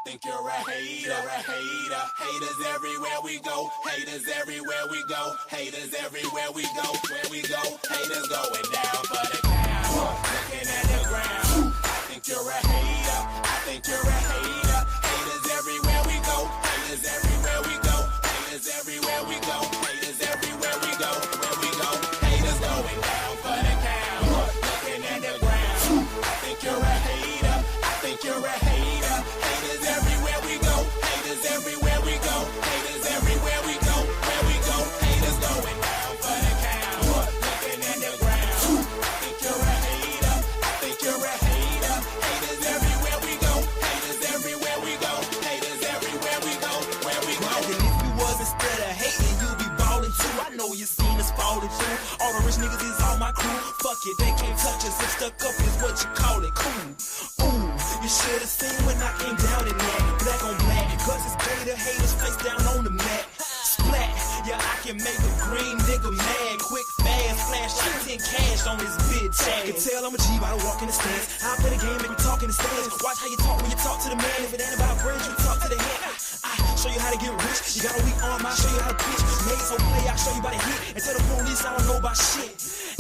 think you're a hater, Haters everywhere we go, haters everywhere we go, haters everywhere we go. Where we go, haters going down for the count. Looking at the ground. I think you're a hater, I think you're a hater. Haters everywhere we go, haters everywhere we go, haters everywhere we go, haters everywhere we go. Where we go, haters going down for the count. Looking at the ground. I think you're a hater, I think you're a hater. Haters everywhere we go, haters everywhere we go, haters everywhere we go. Where we go, haters going down for the count. Looking at the ground. I think you're a hater, I think you're a hater. Haters everywhere we go, haters everywhere we go, haters everywhere we go. Where we go. And if you was instead of hating, you'd be ballin' too. I know you seen us fallin' too. All the rich niggas is all my crew. Fuck it, they can't touch us. If stuck up is what you call it, cool. Ooh, you should've seen when I came down in that. Black on black, cause it's gator haters face down on the mat. Splat, yeah, I can make a green nigga mad. Quick, fast, flash, like 10 cash on this bitch. Can tell I'm a G by the walk in the stands. I play the game, make me talk in the stands. Watch how you talk when you talk to the man. If it ain't about bridge, you talk to the head. I show you how to get rich. You got a weak arm, I'll show you how to pitch. Made so play, I'll show you by the hit. And tell the police I don't know about shit.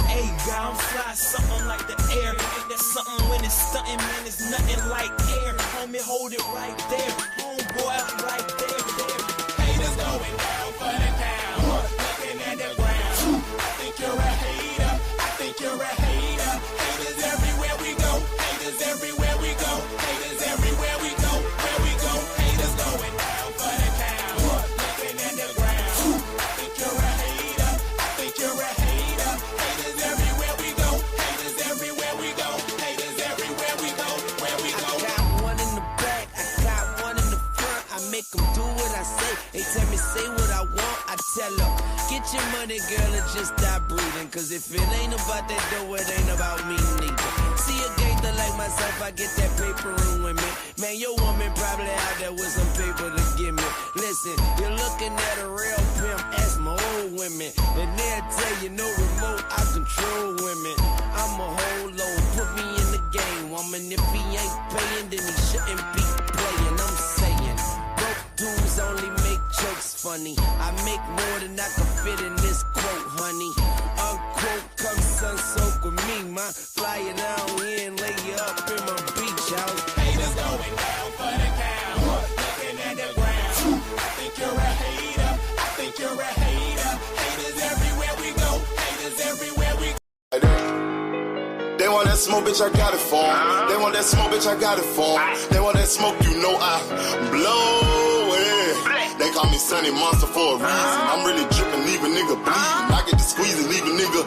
Hey, God, I'm fly, something like the air. Ain't that something when it's stunting, man? It's nothing like air. Homie, hold it right there. Homeboy, right there. Haters going down for the count. Looking at the ground. I think you're a hater, I think you're a hater. Haters everywhere we go, haters everywhere we go, haters everywhere we go. Where we go, haters going down for the count. Looking at the ground. I think you're a hater, I think you're a hater. Haters everywhere we go, haters everywhere we go, haters everywhere we go. Where we go. I got one in the back, I got one in the front. I make them do what I say. They tell me say what I want, I tell them get your money, girl, and just stop breathing. Cause if it ain't about that dough, it ain't about me neither. See a gangster like myself, I get that paper and women. Man, your woman probably out there with some paper to give me. Listen, you're looking at a real pimp, ask my old women. And they'll tell you no remote, I control women. I'm a whole load, put me in the game, woman. If he ain't paying, then he shouldn't be playing. I'm saying, broke dudes only make jokes funny. I make more than I can fit in this quote, honey. Unquote, come sun soak with me, ma. Fly you down here and lay you up in my beach house. Haters going down for the count. Looking at the ground. I think you're a hater, I think you're a hater. Haters everywhere we go, haters everywhere we go. They want that smoke, bitch, I got it for 'em. They want that smoke, bitch, I got it for 'em. They want that smoke, you know I blow it. They call me Sunny Monster for a reason. I'm really dripping, leave a nigga bleeding. I get to squeeze and leave a nigga.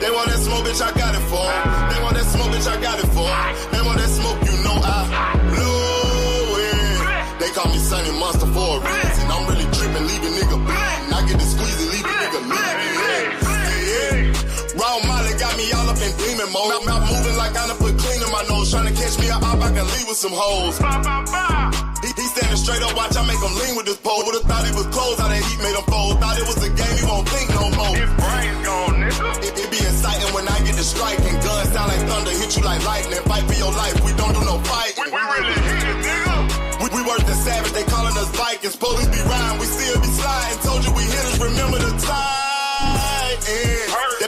They want that smoke, bitch, I got it for 'em. They want that smoke, bitch, I got it for 'em. They want that smoke, you know I blow it. They call me Sunny Monster for a reason. I'm really dripping, leave a nigga bleeding. I get to squeeze and leave a nigga bleeding. Raw Molly got me all up in demon mode. I'm moving like I done put clean in my nose. Trying to catch me up, I can leave with some hoes. He standing straight up, watch I make him lean with this pole. Would've thought he was closed, how that heat made him fold. Thought it was a game, he won't think no more. His brain's gone, nigga. It be exciting when I get to striking. Guns sound like thunder, hit you like lightning. Fight for your life, we don't do no fighting. We really hit it, nigga. We worse than savage, they calling us Vikings. Police be riding, we still be sliding. Told you we hitters, remember the time.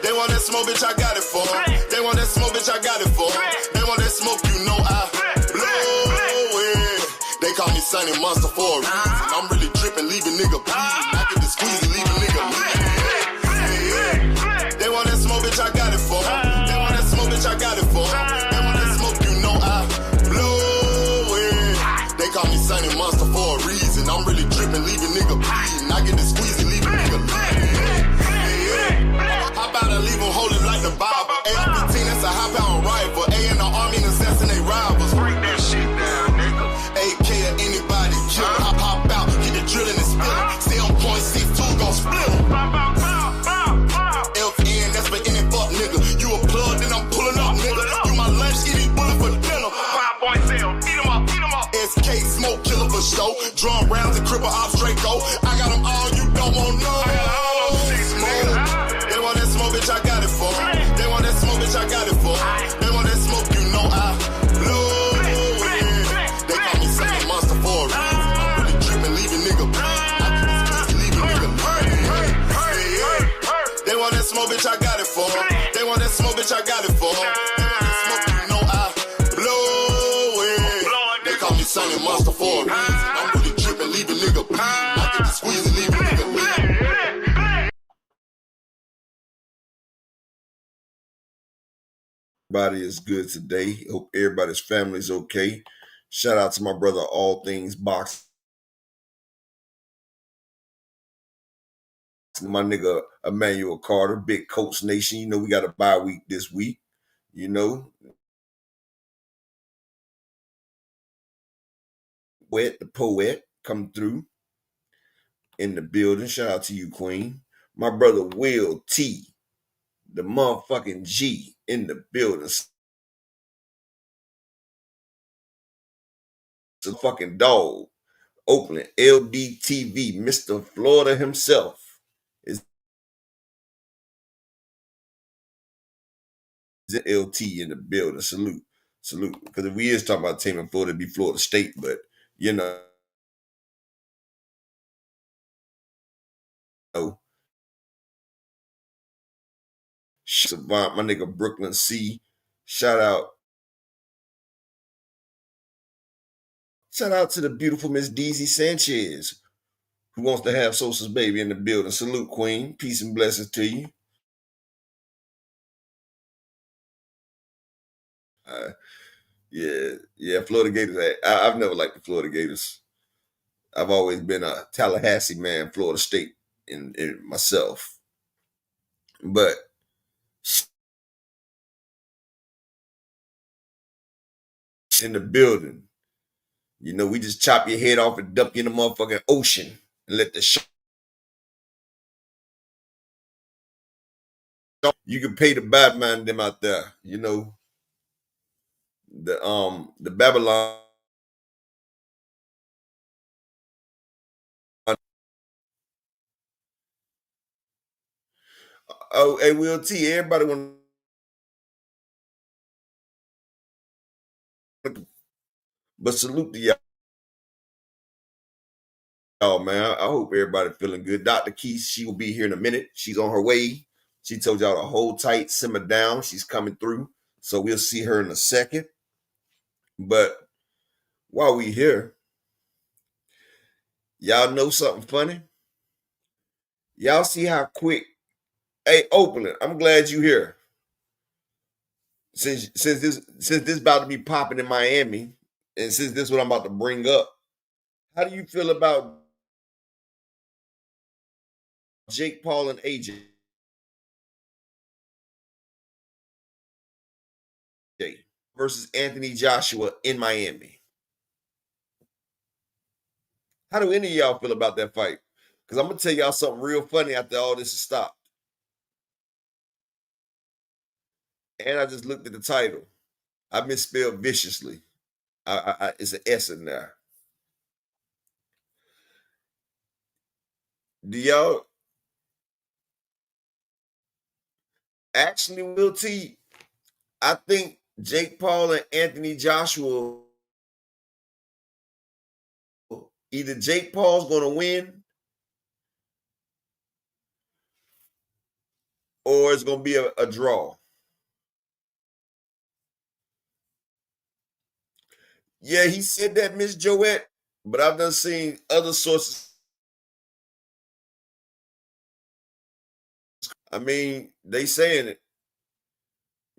They want that smoke, bitch, I got it for 'em. They want that smoke, bitch, I got it for 'em. They want that smoke, you know I blow it. They call me Sunny Monster for a reason. I'm really dripping, leave a nigga bleeding. I get to squeeze and leave a nigga bleeding. They want that smoke, bitch, I got it for 'em. They want that smoke, bitch, I got it for 'em. They want that smoke, you know I blow it. They call me Sunny Monster for a reason. I'm really dripping, leave a nigga bleeding. I get to squeeze and leave a nigga bleeding. Hop out and leave them holding like the Bible. AR-15, that's a high-power rifle. A in the army and assassinate rivals. Break that shit down, nigga. AK or anybody kill. Hop out, get the drilling and spilling. Stay on point, 6-2 gon' split 'em. FN, that's for any fuck nigga. You a plug, then I'm pulling up, nigga. You my lunch, eat these bullets for dinner. 5 boys sell, eat 'em up, eat 'em up. SK, smoke killer for show. Drum rounds and cripple ops Draco. I got them all, you don't want none. I got all those shit, nigga. They want that smoke, bitch, I got it for 'em. They want that smoke, bitch, I got it for 'em. They want that smoke, you know I blow it. smoke, bitch, I got it for 'em. They want that smoke, bitch, I got it for 'em. They want that smoke, you know I blow it. They call me Sonny Monster for a reason. I'm really tripping, leave a nigga bleed. I get the squeeze and leave a nigga bleed. Everybody is good today. Hope everybody's family's okay. Shout out to my brother, All Things Box. My nigga Emmanuel Carter, Big Coach Nation. You know, we got a bye week this week. You know, Wet the Poet come through in the building. Shout out to you, Queen. My brother Will T, the motherfucking G in the building. It's a fucking dog. Oakland, LDTV, Mr. Florida himself is LT in the building. Salute. Because if we is talking about a team in Florida, it'd be Florida State, but you know, Savant, my nigga Brooklyn C. Shout out to the beautiful Miss Deezy Sanchez, who wants to have Sosa's baby in the building. Salute, Queen. Peace and blessings to you. Yeah, Florida Gators. I've never liked the Florida Gators. I've always been a Tallahassee man, Florida State, in myself. But in the building, you know, we just chop your head off and dump you in the motherfucking ocean and let the shark. You can pay the Batman them out there, you know. The Babylon. Oh, hey, Will T, everybody want, but salute to y'all, man. I hope everybody feeling good. Dr. Keith, she will be here in a minute. She's on her way. She told y'all to hold tight, simmer down. She's coming through. So we'll see her in a second. But while we here, y'all know something funny? Y'all see how quick. Hey, Oakland, I'm glad you here. Since this about to be popping in Miami, and since this is what I'm about to bring up, how do you feel about Jake Paul and AJ versus Anthony Joshua in Miami? How do any of y'all feel about that fight? Because I'm gonna tell y'all something real funny after all this is stopped. And I just looked at the title. I misspelled viciously. It's an S in there. Do y'all actually, Will T? I think Jake Paul and Anthony Joshua, either Jake Paul's gonna win or it's gonna be a draw. Yeah, he said that, Miss Joette, but I've done seen other sources. I mean, they saying it,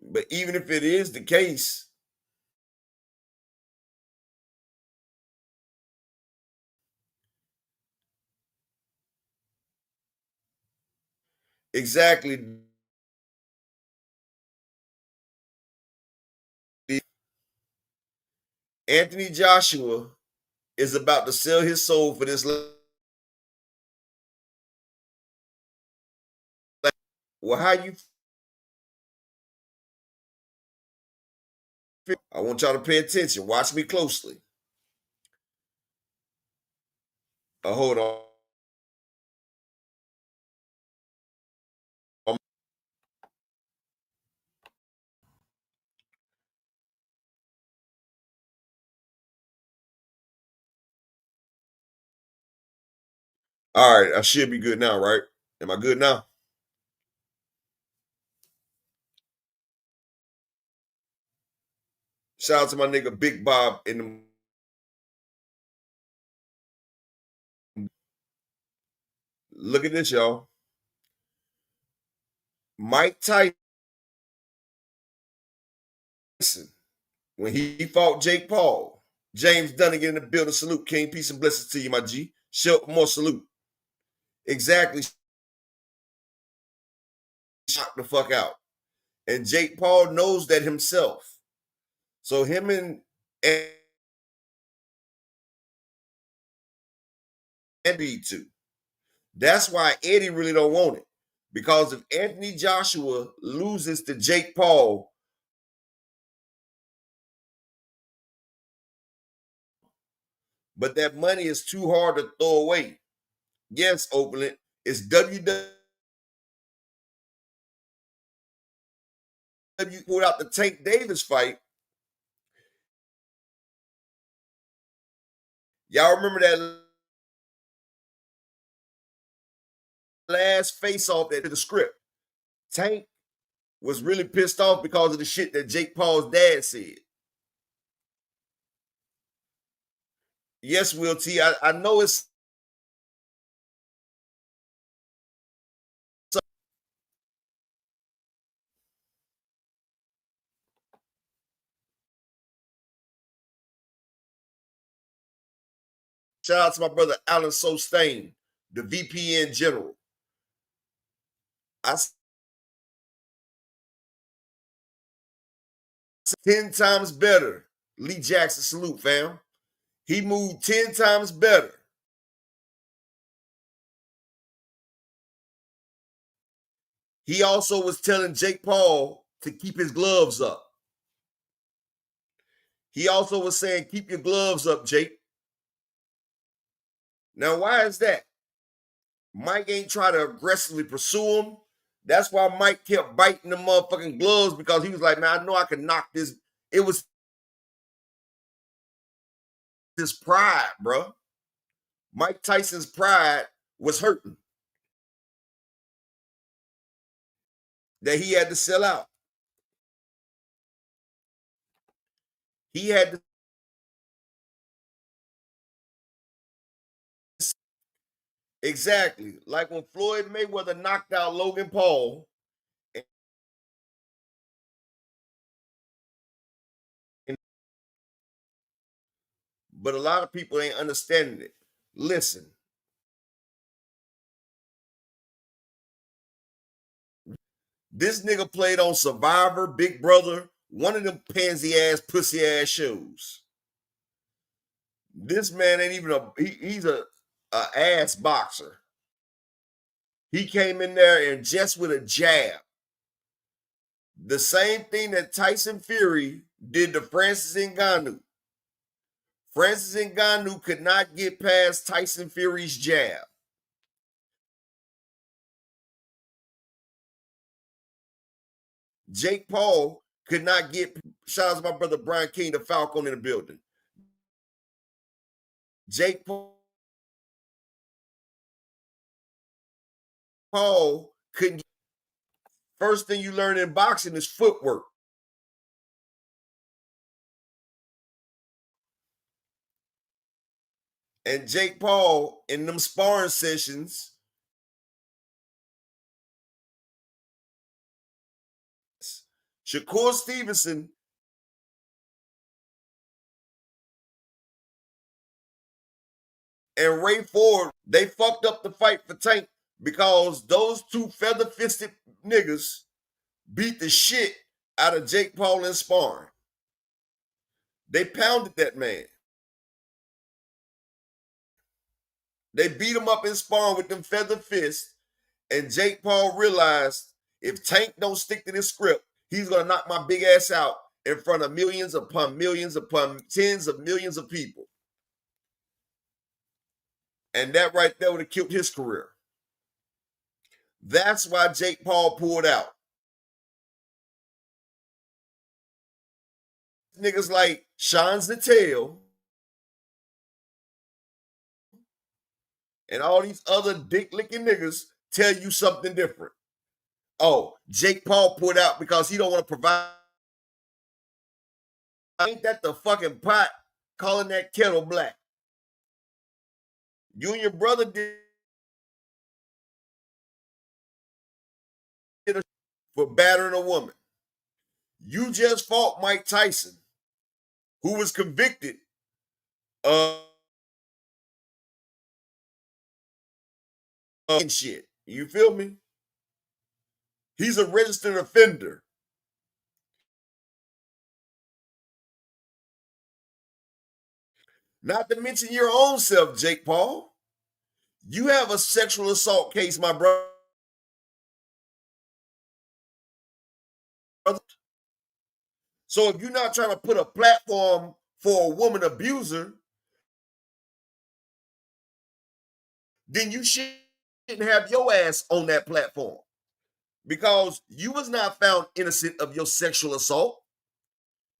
but even if it is the case, exactly. Anthony Joshua is about to sell his soul for this. Well, how you feel? I want y'all to pay attention. Watch me closely. Hold on. All right, I should be good now, right? Am I good now? Shout out to my nigga Big Bob in the. Look at this, y'all. Mike Tyson, when he fought Jake Paul, James Dunnigan in the building. Salute, King. Peace and blessings to you, my G. Show more salute. Exactly. Shock the fuck out. And Jake Paul knows that himself. So him and Eddie too. That's why Eddie really don't want it. Because if Anthony Joshua loses to Jake Paul, but that money is too hard to throw away. Yes, Oakland, it's WWE pulled out the Tank Davis fight. Y'all remember that last face-off that did the script? Tank was really pissed off because of the shit that Jake Paul's dad said. Yes, Will T. I know it's shout out to my brother Alan Sostain, the VPN general. I 10 times better. Lee Jackson, salute, fam. He moved 10 times better. He also was telling Jake Paul to keep his gloves up. He also was saying, keep your gloves up, Jake. Now, why is that? Mike ain't trying to aggressively pursue him. That's why Mike kept biting the motherfucking gloves, because he was like, man, I know I can knock this. It was his pride, bro. Mike Tyson's pride was hurting. That he had to sell out. He had to. Exactly. Like when Floyd Mayweather knocked out Logan Paul. But a lot of people ain't understanding it. Listen. This nigga played on Survivor, Big Brother, one of them pansy ass, pussy ass shows. This man ain't even he's a ass boxer. He came in there and just with a jab. The same thing that Tyson Fury did to Francis Ngannou. Francis Ngannou could not get past Tyson Fury's jab. Jake Paul could not get. Shout out to my brother Brian King, the Falcon in the building. Jake Paul couldn't. First thing you learn in boxing is footwork. And Jake Paul in them sparring sessions, Shakur Stevenson and Ray Ford, they fucked up the fight for Tank because those two feather-fisted niggas beat the shit out of Jake Paul in sparring. They pounded that man. They beat him up in sparring with them feather fists, and Jake Paul realized if Tank don't stick to this script, he's gonna knock my big ass out in front of millions upon tens of millions of people. And that right there would have killed his career. That's why Jake Paul pulled out. Niggas like Sean Zettel and all these other dick licking niggas tell you something different. Oh, Jake Paul pulled out because he don't want to provide Ain't that the fucking pot calling that kettle black? You and your brother did for battering a woman. You just fought Mike Tyson, who was convicted of shit. You feel me? He's a registered offender. Not to mention your own self, Jake Paul. You have a sexual assault case, my brother. So if you're not trying to put a platform for a woman abuser, then you shouldn't have your ass on that platform because you was not found innocent of your sexual assault.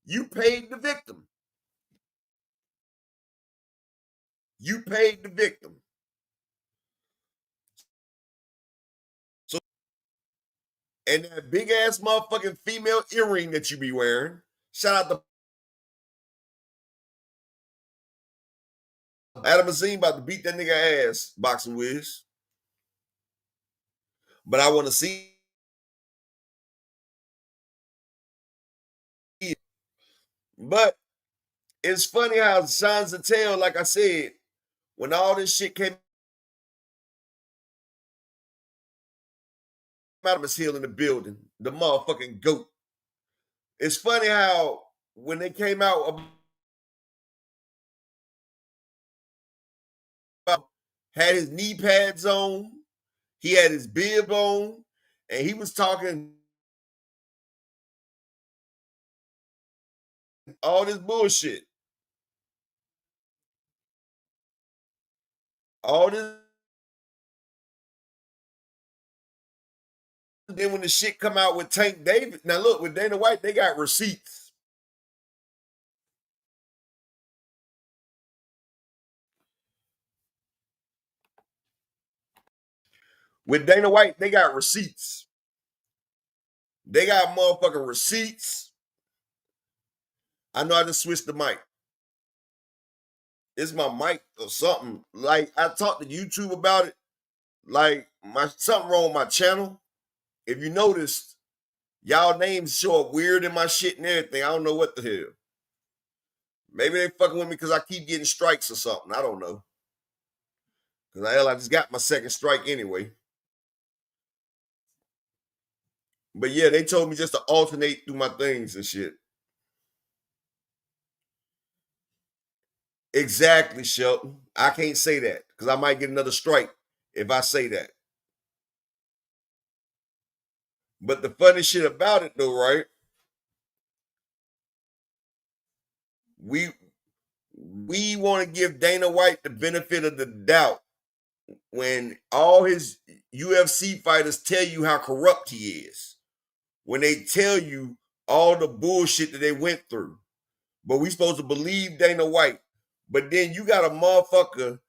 You paid the victim. You paid the victim. So, and that big ass motherfucking female earring that you be wearing, shout out to Adam Azim about to beat that nigga ass, Boxing Wiz. But I want to see it. But it's funny how Sean Zattel, like I said, when all this shit came out of his heel in the building, the motherfucking goat. It's funny how when they came out about had his knee pads on, he had his bib on, and he was talking all this bullshit. All this. Then when the shit come out with Tank Davis, now look, with Dana White, they got receipts. With Dana White, they got receipts. They got motherfucking receipts. I know I just switched the mic. It's my mic or something. Like I talked to YouTube about it. Like something wrong with my channel. If you noticed, y'all names show up weird in my shit and everything. I don't know what the hell. Maybe they fucking with me because I keep getting strikes or something. I don't know. Because I just got my second strike anyway. But yeah, they told me just to alternate through my things and shit. Exactly, Shelton. I can't say that because I might get another strike if I say that. But the funny shit about it though, right? We want to give Dana White the benefit of the doubt when all his UFC fighters tell you how corrupt he is. When they tell you all the bullshit that they went through. But we supposed to believe Dana White. But then you got a motherfucker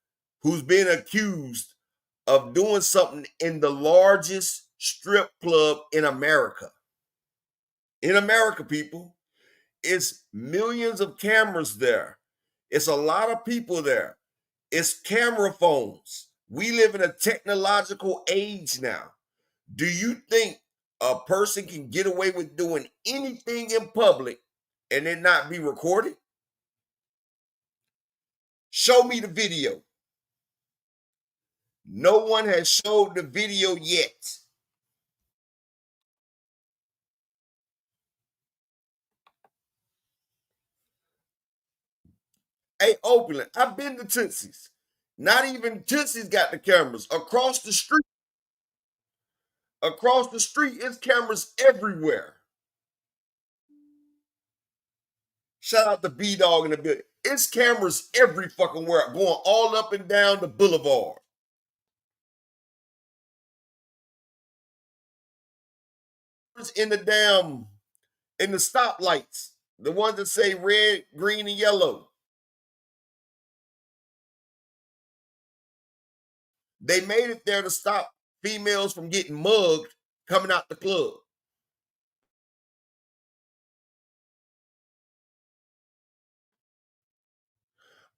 who's been accused of doing something in the largest strip club in America. In America, people, it's millions of cameras there. It's a lot of people there. It's camera phones. We live in a technological age now. Do you think a person can get away with doing anything in public and it not be recorded? Show me the video. No one has showed the video yet. Hey, Oakland, I've been to Tootsie's. Not even Tootsie's got the cameras. Across the street, it's cameras everywhere. Shout out to B-Dog in the building. It's cameras every fucking where, going all up and down the boulevard. In the stoplights, the ones that say red, green, and yellow. They made it there to stop females from getting mugged coming out the club.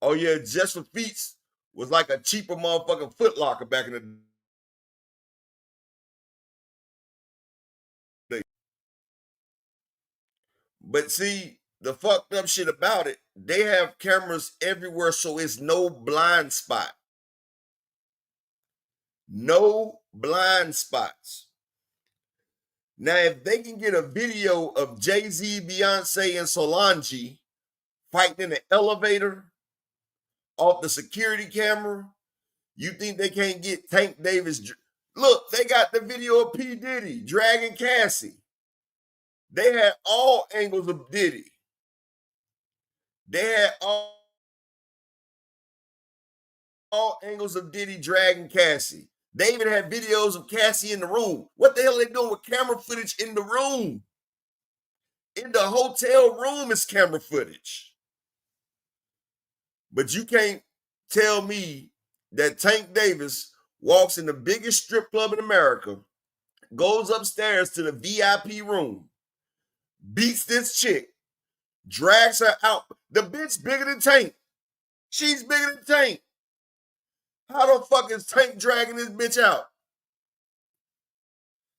Oh yeah, Just for Feets was like a cheaper motherfucking Foot Locker back in the day. But see, the fucked up shit about it, they have cameras everywhere, so it's no blind spot. No blind spots. Now, if they can get a video of Jay-Z, Beyonce, and Solange fighting in the elevator off the security camera, you think they can't get Tank Davis? Look, they got the video of P. Diddy dragging Cassie. They had all angles of Diddy. They had all angles of Diddy dragging Cassie. They even had videos of Cassie in the room. What the hell are they doing with camera footage in the room? In the hotel room is camera footage. But you can't tell me that Tank Davis walks in the biggest strip club in America, goes upstairs to the VIP room, beats this chick, drags her out. The bitch bigger than Tank. She's bigger than Tank. How the fuck is Tank dragging this bitch out?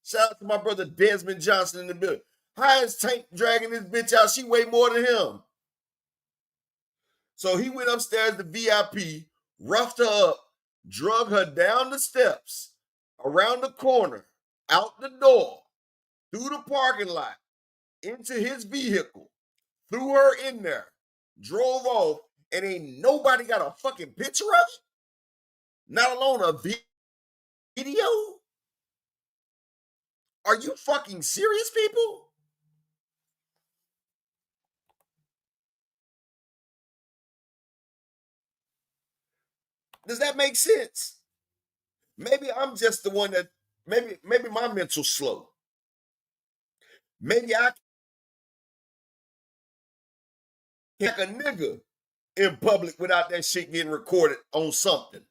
Shout out to my brother Desmond Johnson in the building. How is Tank dragging this bitch out? She weigh more than him. So he went upstairs to VIP, roughed her up, drug her down the steps, around the corner, out the door, through the parking lot, into his vehicle, threw her in there, drove off, and ain't nobody got a fucking picture of it? Not alone a video? Are you fucking serious, people? Does that make sense? Maybe I'm just the one that maybe my mental's slow. Maybe I can't like a nigga in public without that shit getting recorded on something.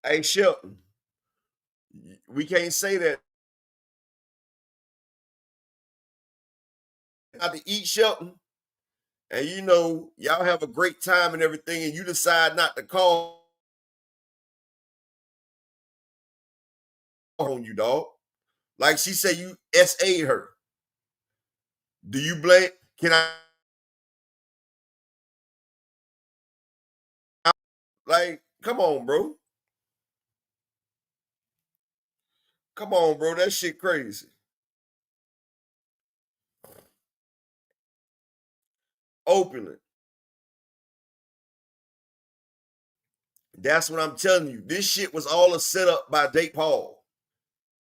Hey, Shelton, we can't say that. Not to eat, Shelton, and you know, y'all have a great time and everything, and you decide not to call on you, dog. Like she said, you SA'd her. Do you blame? Can I? Like, come on, bro. Come on, bro. That shit crazy. Openly. That's what I'm telling you. This shit was all a setup by Jake Paul.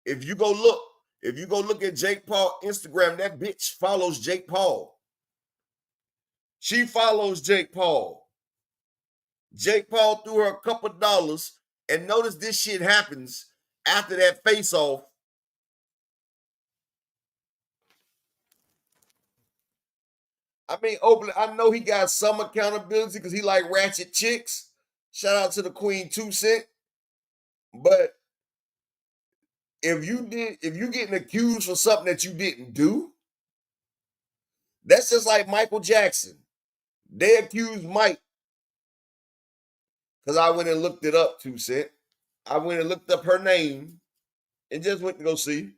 If you go look at Jake Paul Instagram, that bitch follows Jake Paul. She follows Jake Paul. Jake Paul threw her a couple dollars, and notice this shit happens after that face-off. I mean, openly, I know he got some accountability because he like ratchet chicks. Shout out to the Queen 2 Cent. But if you getting accused for something that you didn't do, that's just like Michael Jackson. They accused Mike because I went and looked it up, 2 Cent. I went and looked up her name and just went to go see.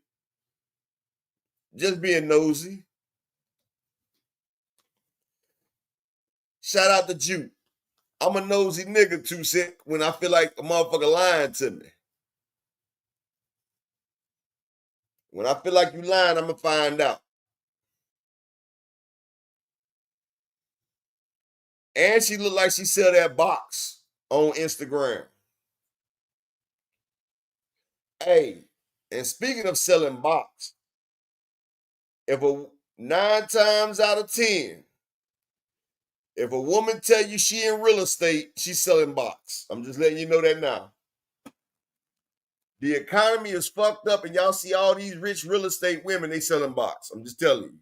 Just being nosy. Shout out to Juke. I'm a nosy nigga, 2 Cent, when I feel like a motherfucker lying to me. When I feel like you lying, I'm gonna find out. And she looked like she sell that box on Instagram. Hey, and speaking of selling box, if a 9 times out of 10, if a woman tell you she in real estate, she's selling box. I'm just letting you know that now. The economy is fucked up, and y'all see all these rich real estate women, they selling box. I'm just telling you.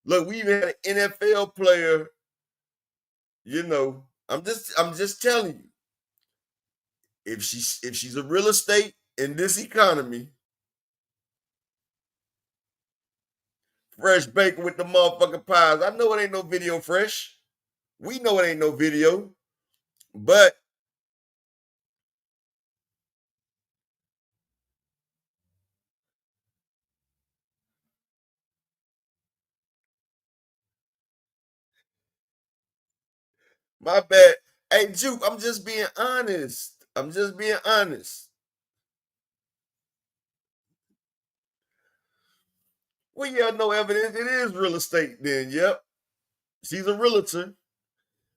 Look, we even had an NFL player, you know. I'm just telling you. if she's a real estate in this economy, Fresh Baker with the motherfucking pies. I know it ain't no video, Fresh. We know it ain't no video, but my bad. Hey, Juke, I'm just being honest. I'm just being honest. Well, yeah, no evidence. It is real estate then. Yep. She's a realtor,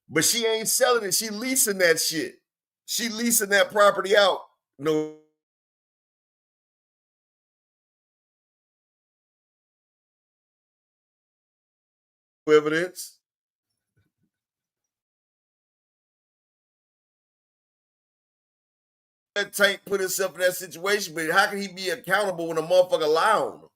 but she ain't selling it. She leasing that shit. She leasing that property out. No evidence. That Tank put himself in that situation, but how can he be accountable when a motherfucker lie on him?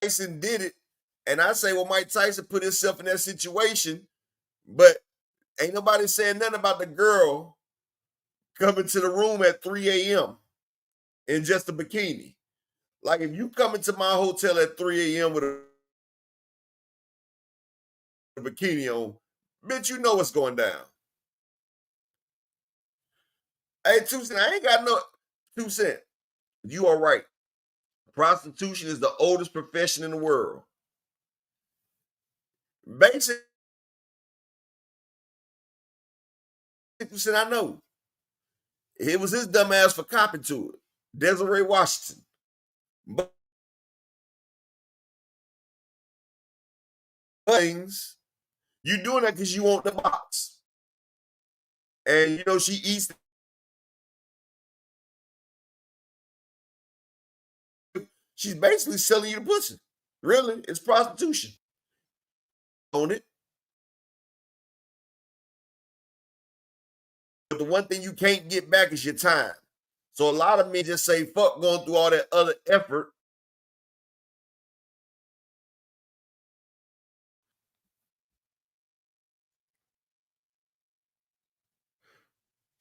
Tyson did it, and I say, well, Mike Tyson put himself in that situation, but ain't nobody saying nothing about the girl coming to the room at 3 a.m. in just a bikini. Like, if you come into my hotel at 3 a.m. with a bikini on, bitch, you know what's going down. Hey, 2 Cent, I ain't got no 2 Cent. You are right. Prostitution is the oldest profession in the world. Basically, 2 Cent, I know. It was his dumb ass for copying to it. Desiree Washington. But things, you doing that because you want the box. And you know, she eats. She's basically selling you the pussy. Really, it's prostitution. On it. But the one thing you can't get back is your time. So a lot of men just say, fuck going through all that other effort.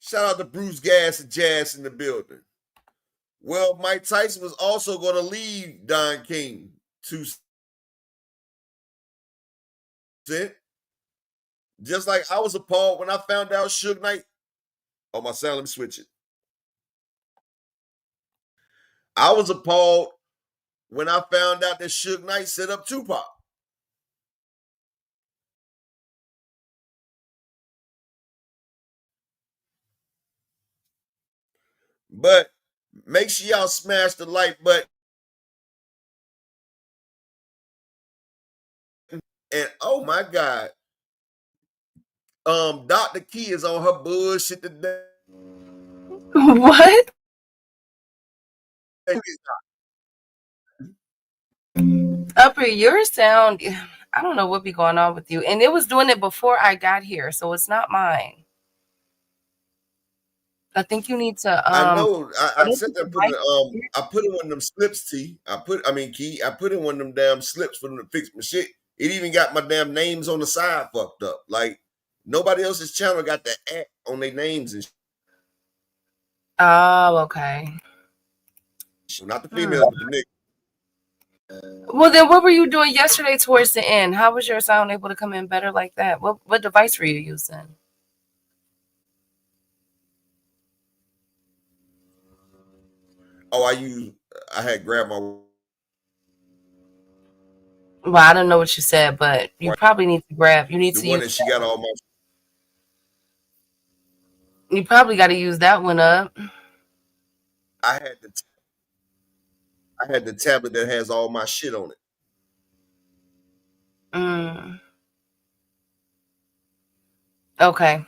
Shout out to Bruce Gas and Jazz in the building. Well, Mike Tyson was also going to leave Don King 2 Cent. Just like I was appalled when I found out Suge Knight. Oh, my sound, let me switch it. I was appalled when I found out that Suge Knight set up Tupac. But make sure y'all smash the like button. And oh my God, Dr. Key is on her bullshit today. What? Upper, your sound, I don't know what be going on with you. And it was doing it before I got here, so it's not mine. I think you need to I know. I edit sat there the and put device. it. I put in one of them slips. Key. I put in one of them damn slips for them to fix my shit. It even got my damn names on the side fucked up. Like nobody else's channel got the act on their names and Oh, okay. shit. Not the females, but the niggas. Well, then what were you doing yesterday towards the end? How was your sound able to come in better like that? What device were you using? Oh, I had grabbed my. Well, I don't know what you said, but you probably need to you need The to one use that she got all my. you probably got to use that one up. I had the. I had the tablet that has all my shit on it. Mm. Okay.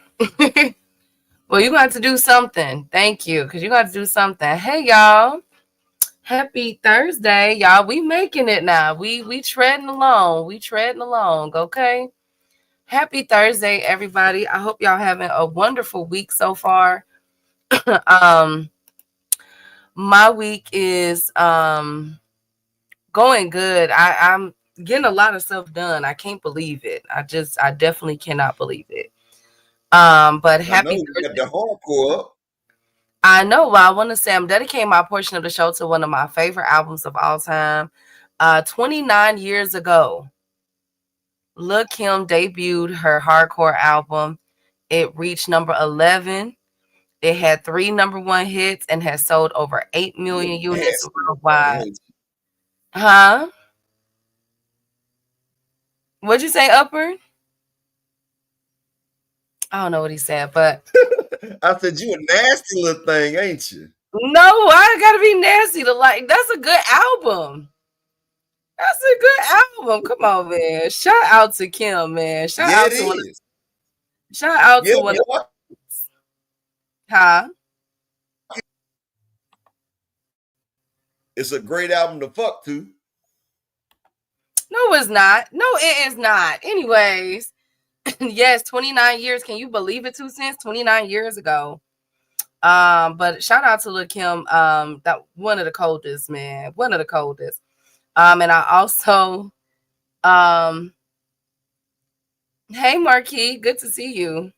Well, you got to do something. Thank you, because you got to do something. Hey, y'all. Happy Thursday, y'all. We making it now. We treading along. We treading along. Okay. Happy Thursday, everybody. I hope y'all having a wonderful week so far. um, my week is going good. I'm getting a lot of stuff done. I can't believe it. I definitely cannot believe it. But I know happy you got Thursday. the hardcore up. I know. Well, I want to say I'm dedicating my portion of the show to one of my favorite albums of all time. 29 years ago, Lil' Kim debuted her hardcore album. It reached number 11. It had 3 number 1 hits and has sold over 8 You million a units nasty little thing, worldwide. ain't Huh? What'd you say, Upper? I don't know what he said, but you? I said you a nasty little thing, ain't you? no, I gotta be nasty to like. That's a good album. That's a good album. Come on, man. Shout out to Kim, man. Yeah, it is. Shout out Yeah, to one of boy. huh? It's a great album to fuck to. No, it's not. No, it is not. Anyways, yes, 29 years. Can you believe it? 2 cents, 29 years ago. But shout out to Lil' Kim. That one of the coldest, man. One of the coldest. And I also hey Marquis, good to see you.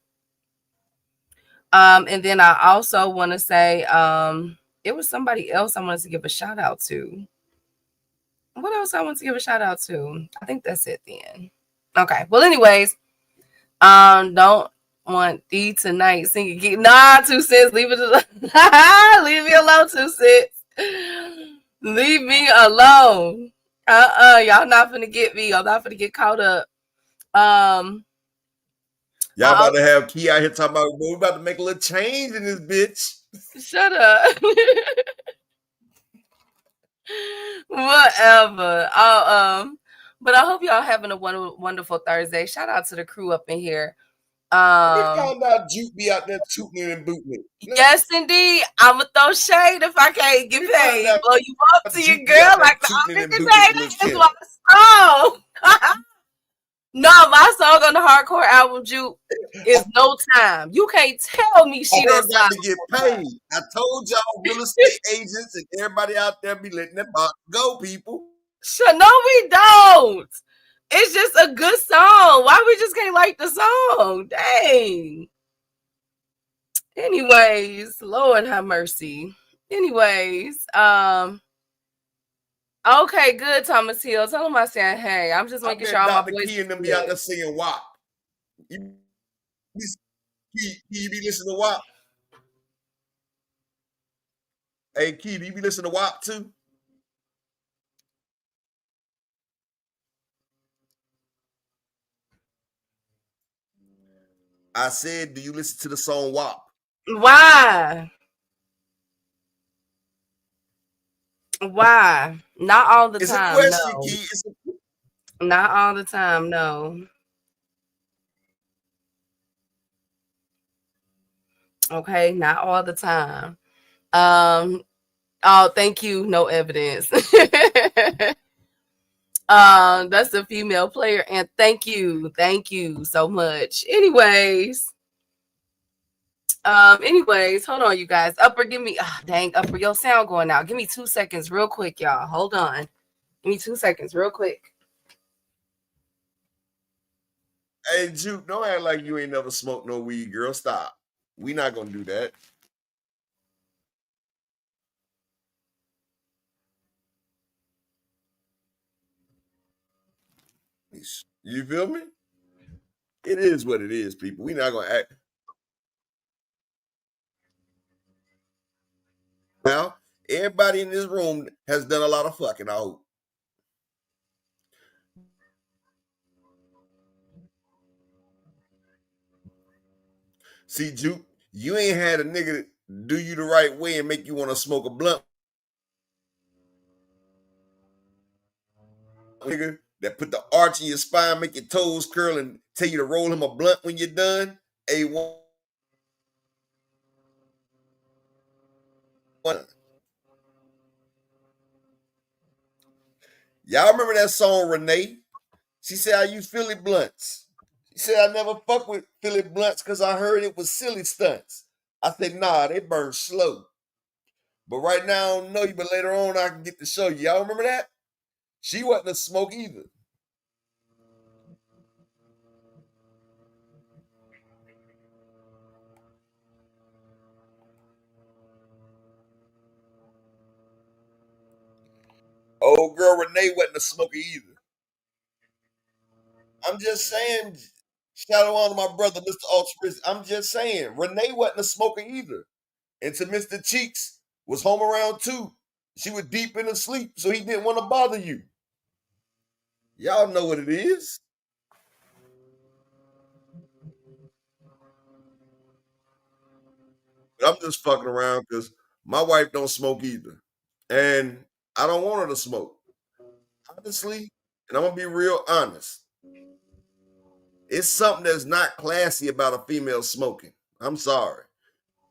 And then I also want to say, it was somebody else I wanted to give a shout out to. What else I want to give a shout out to? I think that's it then. Okay. Well, anyways, don't want thee tonight singing. Nah, 2 cents. Leave it alone. Leave me alone, 2 cents. Leave me alone. Y'all not finna get me. I'm not finna get caught up. Y'all about to have Key out here talking about we're about to make a little change in this bitch. Shut up. Whatever. But I hope y'all having a wonderful Thursday. Shout out to the crew up in here. We found out Juke be out there tooting and booting it. Yes, indeed. I'ma throw shade if I can't get paid. Blow you up to your Juke be girl out there like the tooting and booting originator. Lil' It's Kim. my song. No, my song on the hardcore album, Juke, is No Time. You can't tell me she Girl done got signed. to get paid. I told y'all real estate agents and everybody out there be letting that box go, people. Sure, no, we don't. It's just a good song. Why we just can't like the song? Dang. Anyways, Lord have mercy. Anyways, okay, good, Thomas Hill. Tell him I said, hey, I'm just I making bet sure all my Dr. boys. Key and them be out there singing WAP. You be listening to WAP? Hey, Key, do you be listening to WAP too? I said, do you listen to the song WAP? Why? Why? Not all the It's a time, question, no. Key. Not all the time, no. Okay, not all the time. Oh, thank you. No evidence. That's a female player, and thank you so much. Anyways, hold on, you guys. Upper, give me dang, Upper, your sound going out. Give me 2 seconds, real quick, y'all. Hold on. Give me 2 seconds, real quick. Hey, Juke, don't act like you ain't never smoked no weed, girl. Stop. We not gonna do that. You feel me? It is what it is, people. We not gonna act. Now, everybody in this room has done a lot of fucking, I hope. See, Juke, you ain't had a nigga do you the right way and make you want to smoke a blunt. Nigga that put the arch in your spine, make your toes curl, and tell you to roll him a blunt when you're done. A1. Y'all remember that song, Renee? She said, I use Philly blunts. She said, I never fuck with Philly blunts because I heard it was silly stunts. I said, nah, they burn slow. But right now, I don't know you, but later on, I can get to show you. Y'all remember that? She wasn't a smoke either. Old girl Renee wasn't a smoker either. I'm just saying, shout out to my brother, Mr. Altruist. I'm just saying, Renee wasn't a smoker either. And to Mr. Cheeks was home around 2. She was deep in the sleep, so he didn't want to bother you. Y'all know what it is. But I'm just fucking around because my wife don't smoke either. And I don't want her to smoke. Honestly, and I'm gonna be real honest. It's something that's not classy about a female smoking. I'm sorry.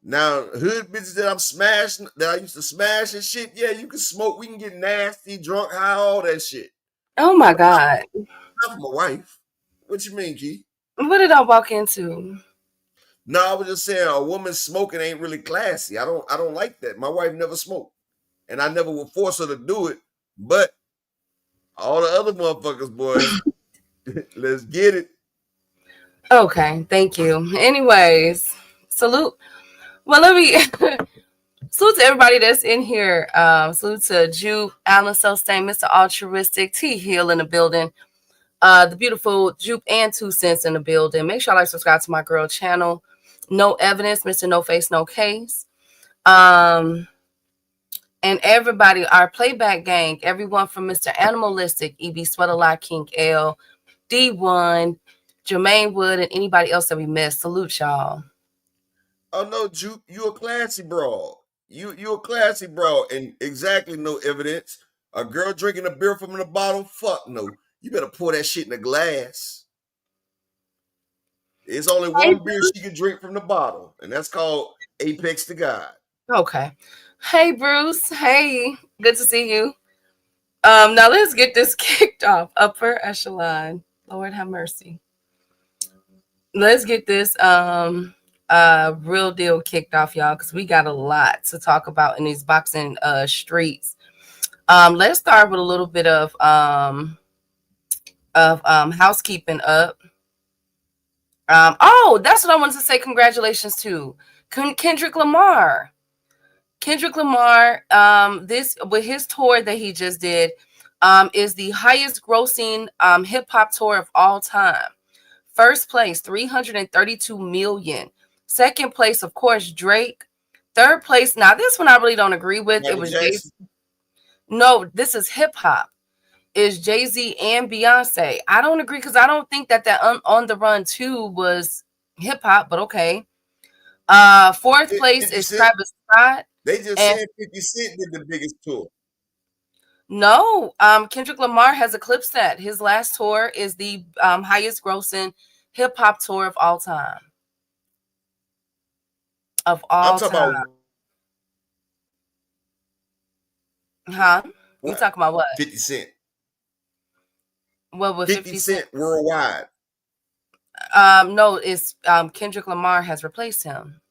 Now, hood bitches that I'm smashing, that I used to smash and shit, yeah, you can smoke. We can get nasty, drunk, high, all that shit. Oh my God. Not for my wife. What you mean, Key? What did I walk into? No, I was just saying a woman smoking ain't really classy. I don't like that. My wife never smoked. And I never would force her to do it. But all the other motherfuckers, boy, let's get it. Okay, thank you. Anyways, salute. Well, let me salute to everybody that's in here. Salute to Jupe, Alan Sustain, Mr. Altruistic, T Hill in the building. The beautiful Jupe and 2 Cents in the building. Make sure I like subscribe to my girl channel. No Evidence, Mr. No Face, No Case. And everybody, our playback gang, everyone from Mr. Animalistic, EB Sweater King L, D1, Jermaine Wood, and anybody else that we missed. Salute y'all. Oh no, Jupe, you a classy broad. You a classy broad, and exactly no evidence. A girl drinking a beer from the bottle? Fuck no. You better pour that shit in a glass. It's only one beer she can drink from the bottle, and that's called Apex to God. Okay. Hey, Bruce. Hey, good to see you. Now let's get this kicked off. Upper echelon. Lord have mercy. Let's get this real deal kicked off, y'all, because we got a lot to talk about in these boxing streets. Let's start with a little bit of housekeeping up. Oh, that's what I wanted to say. Congratulations to Kendrick Lamar. Kendrick Lamar, this with his tour that he just did, is the highest grossing hip hop tour of all time. First place, 332 million. Second place, of course, Drake. Third place, now this one I really don't agree with. Michael It was Jackson. no, this is hip hop. Is Jay-Z and Beyonce. I don't agree because I don't think that On the Run 2 was hip hop, but okay. Fourth place 50 is Cent? Travis Scott. They just And said 50 Cent did the biggest tour. no, Kendrick Lamar has eclipsed that. His last tour is the highest grossing hip hop tour of all time. Of all I'm talking time. about Huh? You what? talking about what? 50 Cent. What was 50 Cent worldwide. No, it's Kendrick Lamar has replaced him.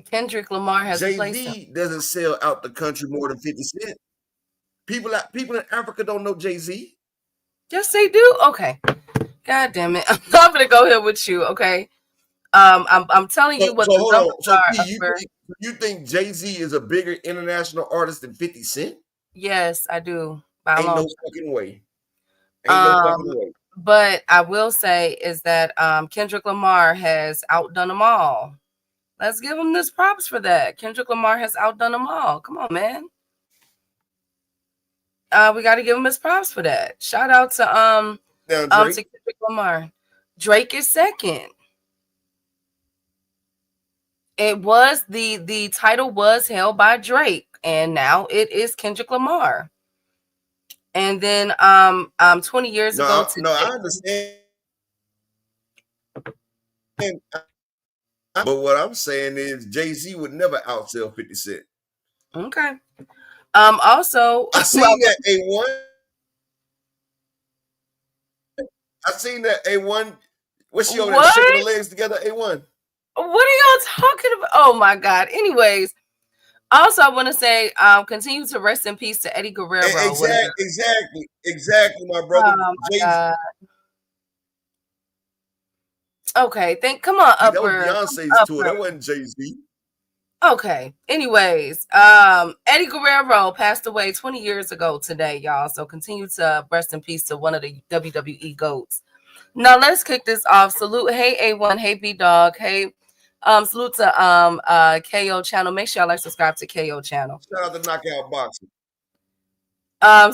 Kendrick Lamar has replaced him. Jay-Z doesn't sell out the country more than 50 Cent. People in Africa don't know Jay-Z. Yes, they do. Okay. God damn it. I'm not gonna go here with you, okay? I'm telling you what So the hold numbers on. So are. P, you think Jay-Z is a bigger international artist than 50 Cent? Yes, I do. By a Ain't long no shot. fucking way. Ain't no fucking way. But I will say is that Kendrick Lamar has outdone them all. Let's give him this props for that. Kendrick Lamar has outdone them all. Come on, man. We got to give him his props for that. Shout out to Now, to Drake, Kendrick Lamar. Drake is second. It was the title was held by Drake, and now it is Kendrick Lamar. And then 20 years ago today. I understand. But what I'm saying is Jay-Z would never outsell 50 Cent. Okay. Also, I seen that A1. I seen that A1 What's she over there What? shaking her legs together? A1. What are y'all talking about? Oh my God. Anyways, also I want to say, continue to rest in peace to Eddie Guerrero. Exactly, my brother. Oh my Jay-Z. God. Okay, come on, That was Beyonce's tour. That wasn't Jay-Z. Okay. Anyways, Eddie Guerrero passed away 20 years ago today, y'all. So continue to rest in peace to one of the WWE GOATs. Now let's kick this off. Salute, hey A1, hey B Dog, hey, salute to KO channel. Make sure y'all like subscribe to KO channel. Shout out to Knockout Boxing.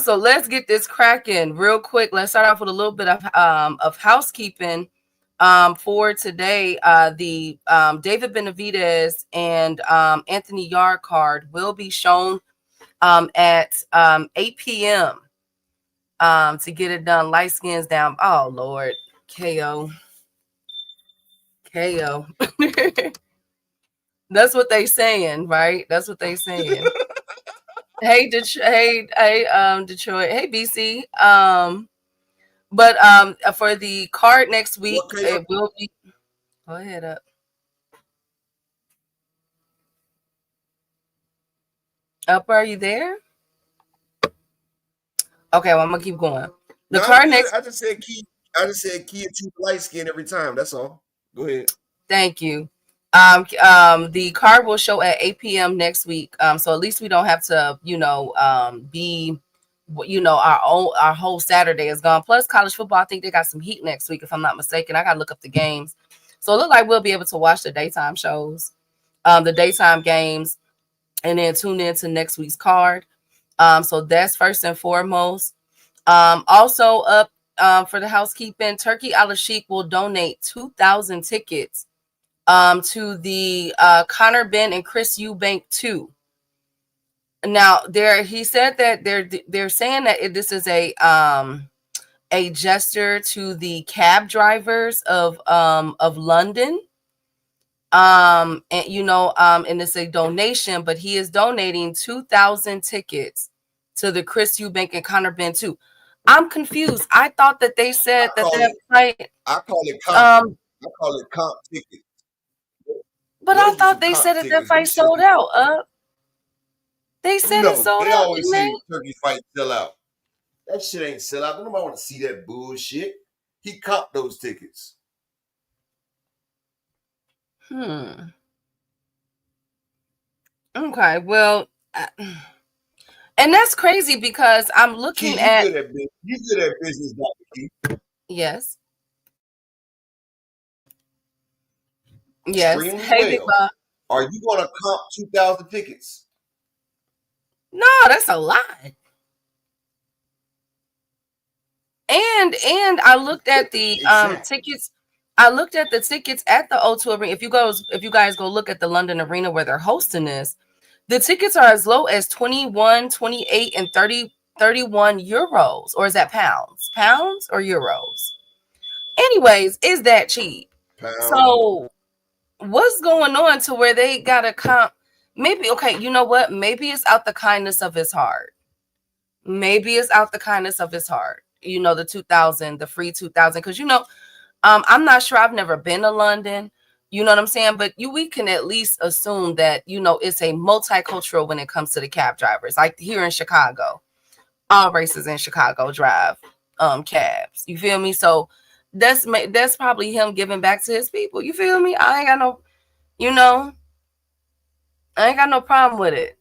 So let's get this cracking real quick. Let's start off with a little bit of housekeeping. For today, the David Benavidez and Anthony Yard card will be shown at 8 p.m. To get it done. Light skins down. Oh Lord, KO. That's what they saying, right? That's what they saying. Hey, Detroit. Detroit. Hey, BC. But for the card next week, it will be. Go ahead up. Are you there? Okay, well, I'm gonna keep going. The card next. I just said key to light skin every time. That's all. Go ahead. Thank you. The card will show at 8 p.m. next week. So at least we don't have to, be, our whole Saturday is gone. Plus college football, I think they got some heat next week, if I'm not mistaken. I gotta look up the games. So it looks like we'll be able to watch the daytime shows, the daytime games, and then tune in to next week's card. So that's first and foremost. Also up for the housekeeping, Turkey Al-Sheikh will donate 2,000 tickets to the Connor Ben and Chris Eubank 2. Now, he said that they're saying that this is a gesture to the cab drivers of London. And and it's a donation, but he is donating 2,000 tickets to the Chris Eubank and Connor Ben 2. I'm confused. I thought that they said that fight. I call it comp. I call it comp ticket. But I thought they said that fight sold out. They said it sold out. They always say Turkey fight sell out. That shit ain't sell out. Nobody want to see that bullshit. He comped those tickets. Okay, well, and that's crazy because I'm looking at. You good at business, Dr. Key. Yes. Yes. Hey, well. Are you going to comp 2,000 tickets? No, that's a lot. And I looked at the tickets. I looked at the tickets at the O2 Arena. If you guys go look at the London Arena where they're hosting this, the tickets are as low as 21, 28, and 31 euros. Or is that pounds? Pounds or euros? Anyways, is that cheap? Pounds. So what's going on to where they gotta comp? Maybe, okay, you know what? Maybe it's out the kindness of his heart. The 2,000, the free 2,000. Because, I'm not sure. I've never been to London. You know what I'm saying? But we can at least assume that, it's a multicultural when it comes to the cab drivers. Like here in Chicago, all races in Chicago drive cabs. You feel me? So that's probably him giving back to his people. You feel me? I ain't got no problem with it.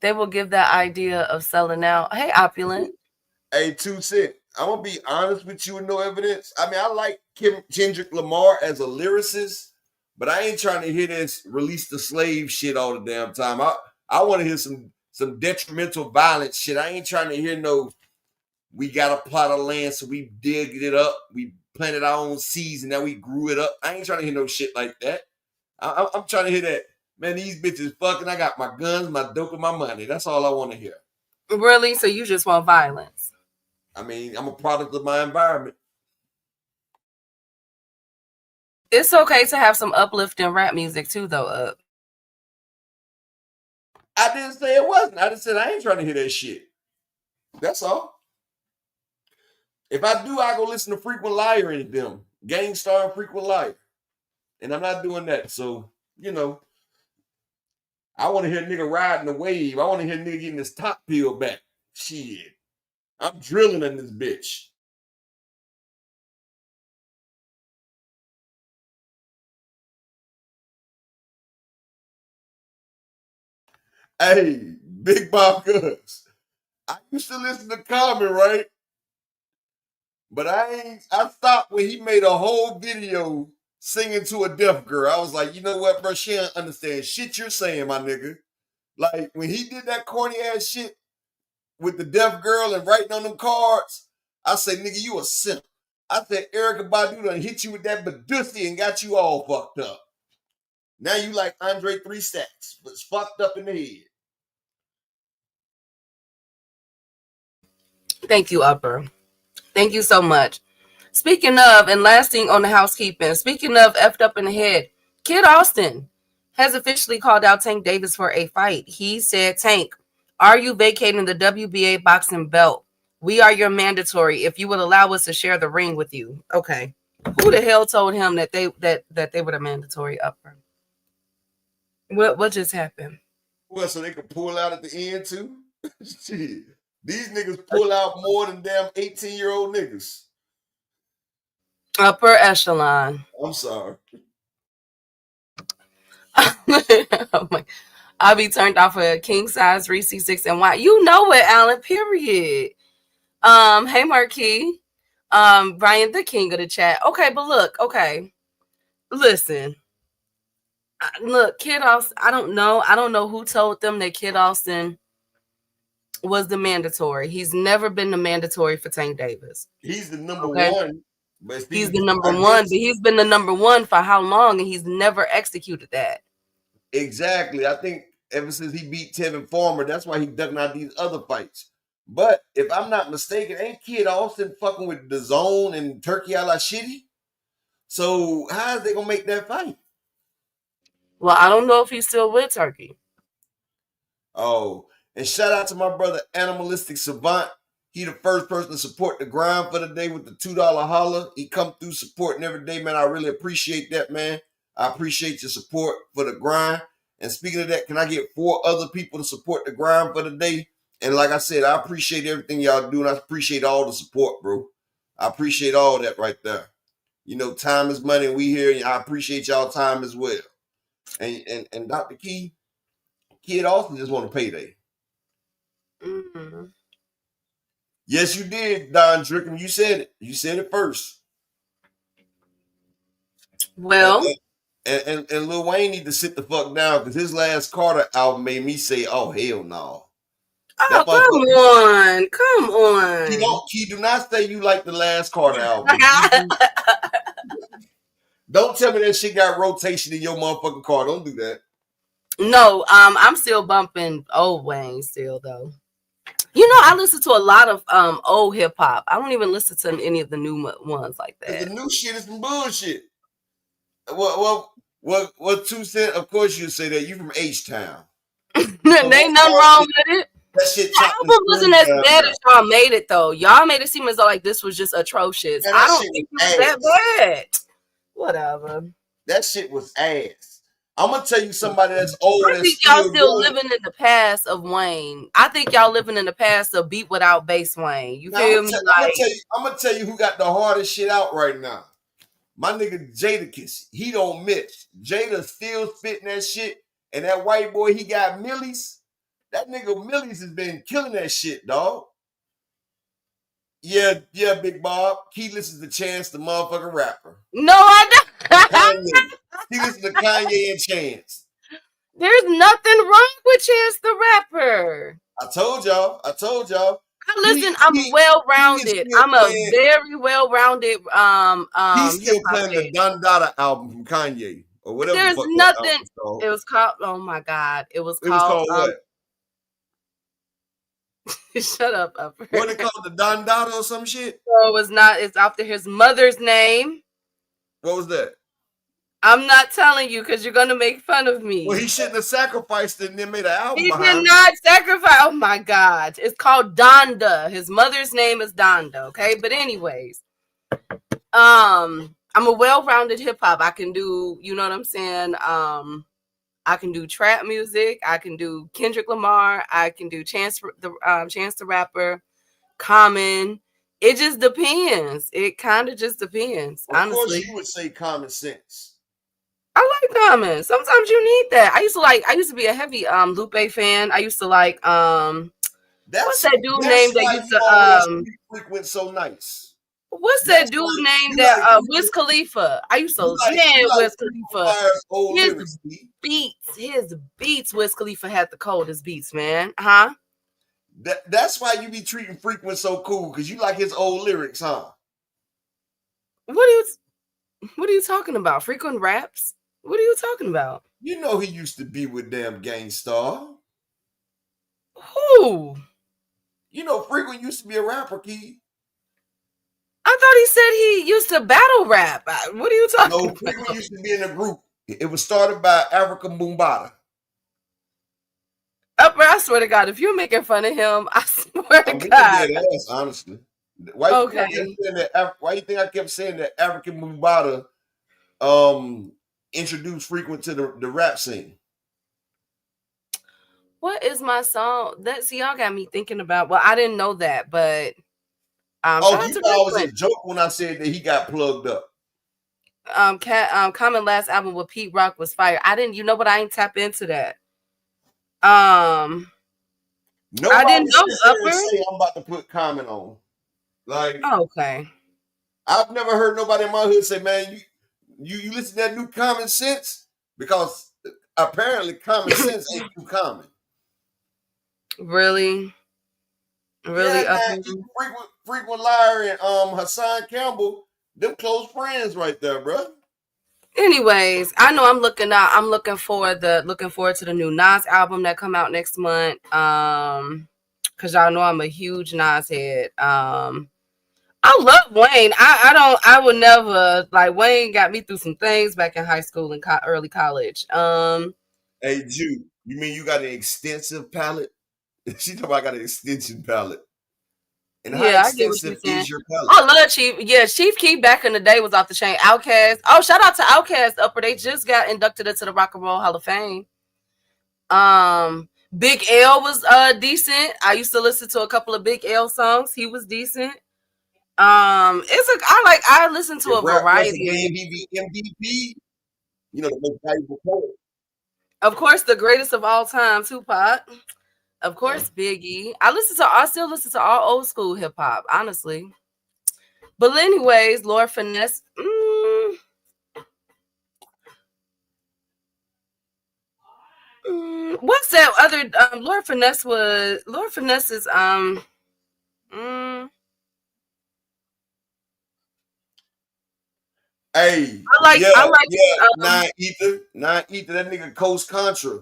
They will give that idea of selling out. Hey, Opulent. Hey, 2 Cent. I'm going to be honest with you with no evidence. I mean, I like Kendrick Lamar as a lyricist, but I ain't trying to hear this release the slave shit all the damn time. I want to hear some detrimental violence shit. I ain't trying to hear no, we got a plot of land, so we digged it up. We planted our own seeds, and now we grew it up. I ain't trying to hear no shit like that. I'm trying to hear that, man, these bitches fucking. I got my guns, my dope, and my money. That's all I want to hear. Really? So you just want violence? I mean, I'm a product of my environment. It's okay to have some uplifting rap music too, though. I didn't say it wasn't. I just said I ain't trying to hear that shit. That's all. If I do, I go listen to Frequent Liar and them. Gangstar and Frequent Liar. And I'm not doing that. So, you know, I want to hear nigga riding the wave. I want to hear nigga getting his top peeled back. Shit. I'm drilling in this bitch. Hey, Big Bob Gus. I used to listen to Common, right? But I stopped when he made a whole video singing to a deaf girl. I was like, you know what, bro? She don't understand shit you're saying, my nigga. Like when he did that corny ass shit with the deaf girl and writing on them cards, I say, nigga, you a simp. I said, Erica Badu done hit you with that Badussy and got you all fucked up. Now you like Andre 3 Stacks, but it's fucked up in the head. Thank you, Upper. Thank you so much. Speaking of, and last thing on the housekeeping, speaking of effed up in the head, Kid Austin has officially called out Tank Davis for a fight. He said, Tank, are you vacating the WBA boxing belt? We are your mandatory if you would allow us to share the ring with you. Okay. Who the hell told him that they were the mandatory Upper? What just happened? Well, so they could pull out at the end too? Shit. These niggas pull out more than damn 18-year-old niggas. Upper echelon. I'm sorry. Oh my, I'll be turned off a king size Reese 6 and Y. You know it, Alan, period. Hey Marquis. Brian, the king of the chat. Okay, but look, okay. Listen. Look, Kid Austin, I don't know who told them that Kid Austin was the mandatory. He's never been the mandatory for Tank Davis. He's the number one. But he's the number one, but he's been the number one for how long? And he's never executed that. Exactly. I think ever since he beat Tevin Farmer, that's why he ducking out these other fights. But if I'm not mistaken, ain't Kid Austin fucking with the Zone and Turkey a la Shitty? So how is they gonna make that fight? Well, I don't know if he's still with Turkey. Oh, and shout out to my brother Animalistic Savant. He the first person to support the grind for the day with the $2 holler. He come through supporting every day, man. I really appreciate that, man. I appreciate your support for the grind. And speaking of that, can I get 4 other people to support the grind for the day? And like I said, I appreciate everything y'all do, and I appreciate all the support, bro. I appreciate all that right there. You know, time is money, and we here, and I appreciate y'all time as well. And Dr. Key, Kid Austin just want a payday. Mm-hmm. Yes, you did, Don Drickham. You said it. You said it first. Well, and Lil Wayne need to sit the fuck down because his last Carter album made me say, "Oh hell no." Oh, come on. He do not say you like the last Carter album. Don't tell me that shit got rotation in your motherfucking car. Don't do that. No, I'm still bumping old Wayne still though. You know, I listen to a lot of old hip hop. I don't even listen to any of the new ones like that. The new shit is some bullshit. Well, 2 Cent? Of course you say that. You from H-Town. Ain't nothing wrong with it. That shit the album wasn't as bad as y'all made it though. Y'all made it seem as though like this was just atrocious. I don't think it was that bad. Whatever. That shit was ass. I'm gonna tell you somebody that's old. I think y'all still living in the past of Wayne. I think y'all living in the past of beat without bass Wayne. You feel me? I'm gonna tell you who got the hardest shit out right now. My nigga Jadakiss. He don't miss. Jada still spitting that shit. And that white boy, he got Millies. That nigga Millies has been killing that shit, dog. Yeah, Big Bob. He listens to Chance the motherfucking rapper. No, I don't. Kanye. He listens to Kanye and Chance. There's nothing wrong with Chance the rapper. I told y'all. Listen, I'm well-rounded. I'm a very well-rounded. He's still playing the Don Dada album from Kanye or whatever. There's the fuck nothing. It was called. Oh my god! It was called what? Shut up, Upper. What it called, the Don Dada or some shit? No, it was not. It's after his mother's name. What was that? I'm not telling you because you're gonna make fun of me. Well, he shouldn't have sacrificed it and then made an album He behind did it. not sacrifice. Oh my God. It's called Donda. His mother's name is Donda. Okay. But anyways, I'm a well-rounded hip hop. I can do, you know what I'm saying? I can do trap music. I can do Kendrick Lamar. I can do Chance the Rapper, Common. It just depends. It kind of just depends, Of course, honestly. you would say common sense. I like Common. Sometimes you need that. I used to be a heavy Lupe fan. I used to like what's that dude That's name that why used you to always frequent so nice. what's That's that dude why name you that like Wiz Khalifa? I used to you man like Wiz Khalifa. Fire's old His lyrics. B. his beats, Wiz Khalifa had the coldest beats, man. Huh? That's why you be treating Frequent so cool, because you like his old lyrics, huh? What are you talking about? Frequent raps? What are you talking about? You know he used to be with damn Gangstar. Who? You know Frequent used to be a rapper, Key. I thought he said he used to battle rap. What are you talking No, about? Frequent used to be in a group. It was started by Africa Boombata. Upper, I swear to God, if you're making fun of him, I swear to I'm being God. dead ass, honestly. Why you think I kept saying that? Why you think I kept saying that African Boombata introduced Frequent to the rap scene? What is my song? See, y'all got me thinking about. Well, I didn't know that, but shout Oh, out you to thought I was a Frequent. joke when I said that he got plugged up. Common last album with Pete Rock was fire. I didn't, you know, but I ain't tap into that. I didn't Nobody know sits there and Upper. say I'm about to put Common on. Like, Okay. I've never heard nobody in my hood say, "Man, you listen to that new Common Sense," because apparently Common Sense ain't too common. Really, Yeah, Upper. man, frequent liar and Hassan Campbell, them close friends right there, bro. Anyways, I know I'm looking forward to the new Nas album that come out next month. Cause y'all know I'm a huge Nas head. I love Wayne. I would never like Wayne got me through some things back in high school and early college. Hey, Jude, you mean you got an extensive palette? She talking about I got an extension palette. And how Yeah, I get what you're extensive saying. is your palette? I love Chief. Yeah, Chief Keef back in the day was off the chain. Outkast. Oh, shout out to Outkast Upper. They just got inducted into the Rock and Roll Hall of Fame. Big L was decent. I used to listen to a couple of Big L songs. He was decent. I listen to If a rap was a variety. game, he be MVP. You know, the most valuable poet. Of course, the greatest of all time, Tupac. Of course, Biggie. I still listen to all old school hip hop, honestly. But anyways, Lord Finesse. What's that other Lord Finesse was Lord Finesse is Hey, I like Nine Ether, that nigga Coast Contra.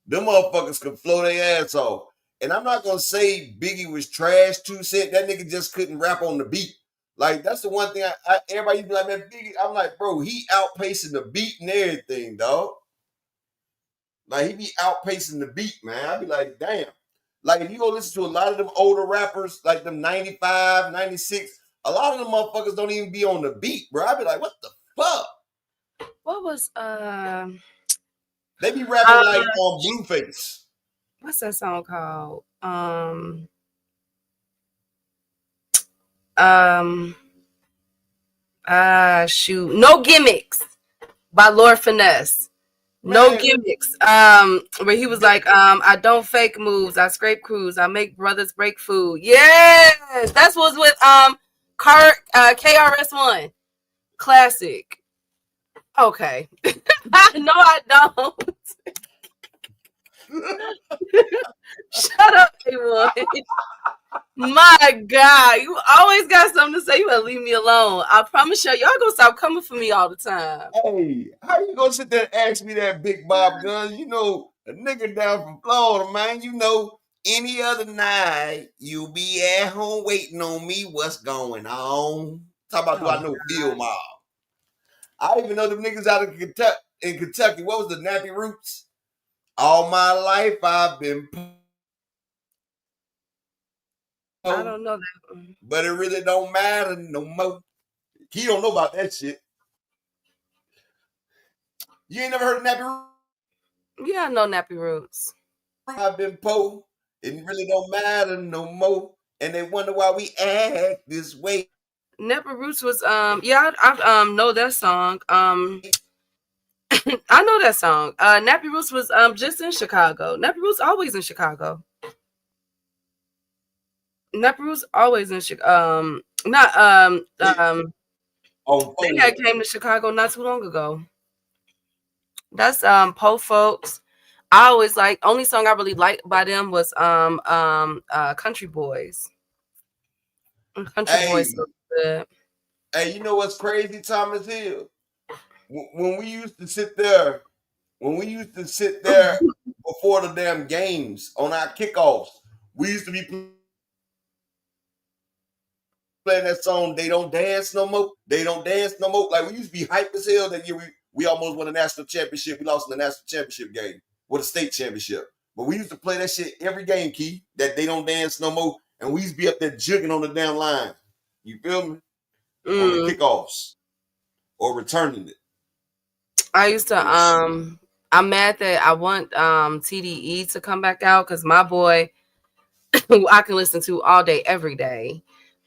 Them motherfuckers can flow their ass off. And I'm not gonna say Biggie was trash 2 Cent. That nigga just couldn't rap on the beat. Like, that's the one thing everybody be like, man, Biggie. I'm like, bro, he outpacing the beat and everything, dog. Like, he be outpacing the beat, man. I be like, damn. Like, if you go listen to a lot of them older rappers, like them 95, 96, a lot of them motherfuckers don't even be on the beat, bro. I be like, what the fuck? what was They be rapping like on Blueface. what's that song called? Shoot. No Gimmicks by Lord Finesse. No Man. gimmicks. Where he was like, I don't fake moves, I scrape crews, I make brothers break food. Yes, that's what's with KRS-One. Classic. Okay. No, I don't. Shut up, A1. My God, you always got something to say. You better leave me alone. I promise y'all gonna stop coming for me all the time. Hey, how you gonna sit there and ask me that, Big Bob Guns? You know, a nigga down from Florida, man. You know, any other night, you'll be at home waiting on me. What's going on? Talk about do I know Bill Mob? I even know them niggas out of Kentucky. In Kentucky, what was the Nappy Roots? All my life I've been I poor, don't know that one. but it really don't matter no more. He don't know about that shit. You ain't never heard of Nappy Roots? Yeah, I know Nappy Roots. I've been poor. It really don't matter no more. And they wonder why we act this way. Nappy Roots was yeah, I know that song. I know that song. Nappy Roots was just in Chicago. Nappy Roots always in Chicago. Nappy Roots always in Chicago. Not On they phone. had came to Chicago not too long ago. That's Po Folks. I always like only song I really liked by them was Country Boys. Country Hey, Boys so good. hey, you know what's crazy, Thomas Hill? When we used to sit there, before the damn games on our kickoffs, we used to be playing that song, They Don't Dance No More. They Don't Dance No More. Like, we used to be hyped as hell that year. We almost won a national championship. We lost in the national championship game with a state championship. But we used to play that shit every game, Key, that They Don't Dance No More. And we used to be up there jugging on the damn line. You feel me? On the kickoffs or returning it. I used to I'm mad that I want TDE to come back out because my boy who I can listen to all day, every day.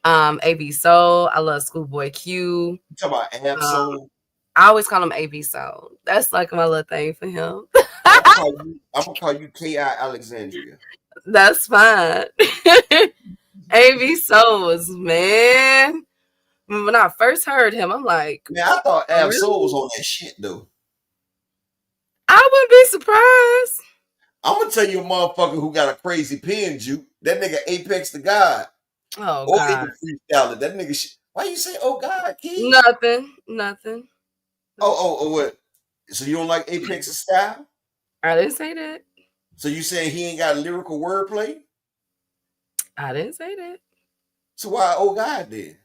AB Soul. I love Schoolboy Q. You talking about Absol? I always call him AB Soul. That's like my little thing for him. I'm gonna call you K.I. Alexandria. That's fine. AB Soul was, man. When I first heard him, I'm like, Man, I thought Absol really? was on that shit though. I wouldn't be surprised. I'm gonna tell you a motherfucker who got a crazy pen juke. That nigga Apex the God. Oh Or God. even freestyle it. That nigga why you say oh God, Key? Nothing. Oh, what? So you don't like Apex's style? I didn't say that. So you saying he ain't got lyrical wordplay? I didn't say that. So why oh God then?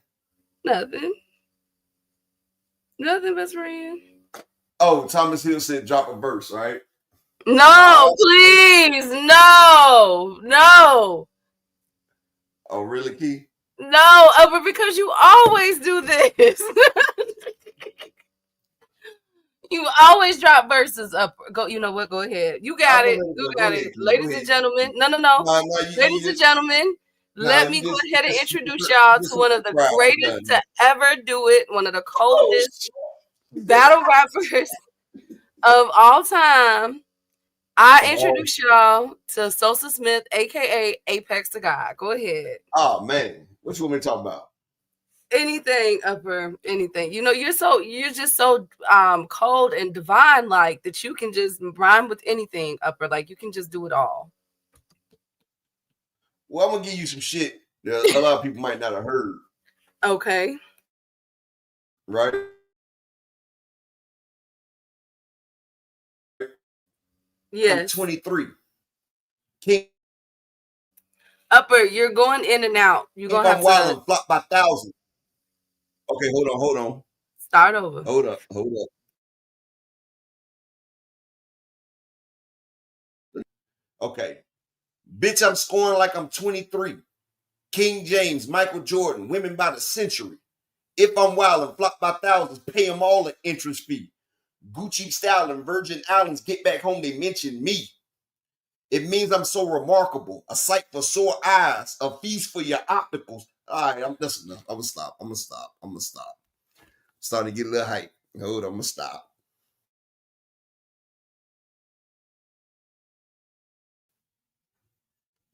Nothing, best friend. Oh, Thomas Hill said drop a verse, right? No, please, no. Oh, really, Key? No, but because you always do this. You always drop verses up. Go, you know what? Go ahead. You got it. You got it. Ladies and gentlemen. No. Ladies and gentlemen, let me go ahead and introduce y'all to one of the greatest to ever do it, one of the coldest battle rappers of all time. I introduce y'all to Sosa Smith, aka Apex the God. Go ahead. Oh man, what you want me to talk about? Anything, Upper, anything. You know, you're just so cold and divine like that you can just rhyme with anything, Upper. Like you can just do it all. Well, I'm gonna give you some shit that a lot of people might not have heard. Okay. Right? Yes. I'm 23. King Upper, you're going in and out. You're gonna have wild to and flop by thousands. Okay, hold on. start over. Hold up. Okay. Bitch, I'm scoring like I'm 23. King James, Michael Jordan, women by the century. If I'm wild and flop by thousands, pay them all an interest fee. Gucci style and Virgin Islands, get back home, they mention me. It means I'm so remarkable, a sight for sore eyes, a feast for your opticals. All right, that's enough. I'm gonna stop. Starting to get a little hype. Hold on, I'm gonna stop.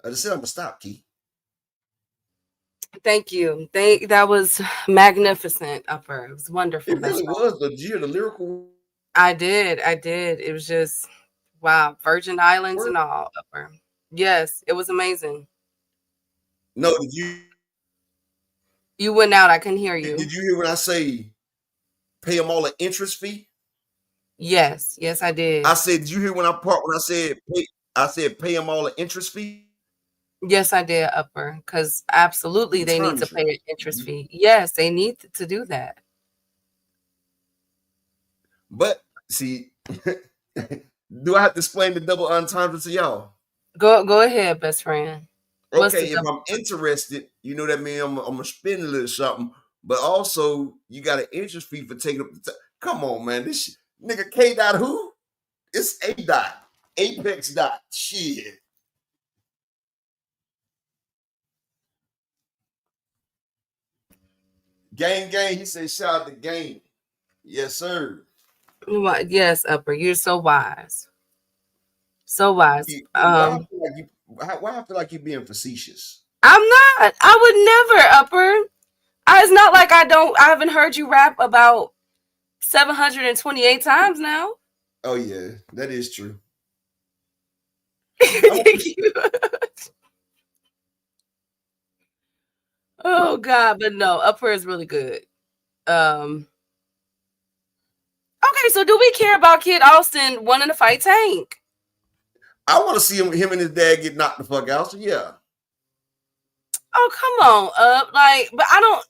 I just said I'm gonna stop, Key. Thank you. That was magnificent, Upper. It was wonderful. It really was the lyrical. I did. It was just wow. Virgin Islands and all, Upper. Yes, it was amazing. No, did you? You went out. I couldn't hear you. Did you hear when I say pay them all an interest fee? Yes, I did. I said, did you hear when I said pay them all an interest fee? Yes, I did, Upper, because absolutely they need to pay an interest fee. Yes, they need to do that. But see, do I have to explain the double entendre to y'all? Go ahead, best friend. What's Okay, the if I'm interested, you know that means I'm gonna spend a little something. But also, you got an interest fee for taking up the time. Come on, man. This nigga K dot who? It's A dot. Apex dot. Shit. Gang, gang. He said, shout out the game. Yes, sir. Yes, Upper. You're so wise. So wise. Why I feel like you being facetious? I'm not. I would never, Upper. It's not like I haven't heard you rap about 728 times now. Oh yeah, that is true. Oh God, but no, Upper is really good. Okay, so do we care about Kid Austin wanting to fight Tank? I want to see him and his dad get knocked the fuck out. So yeah. Oh, come on, but I don't.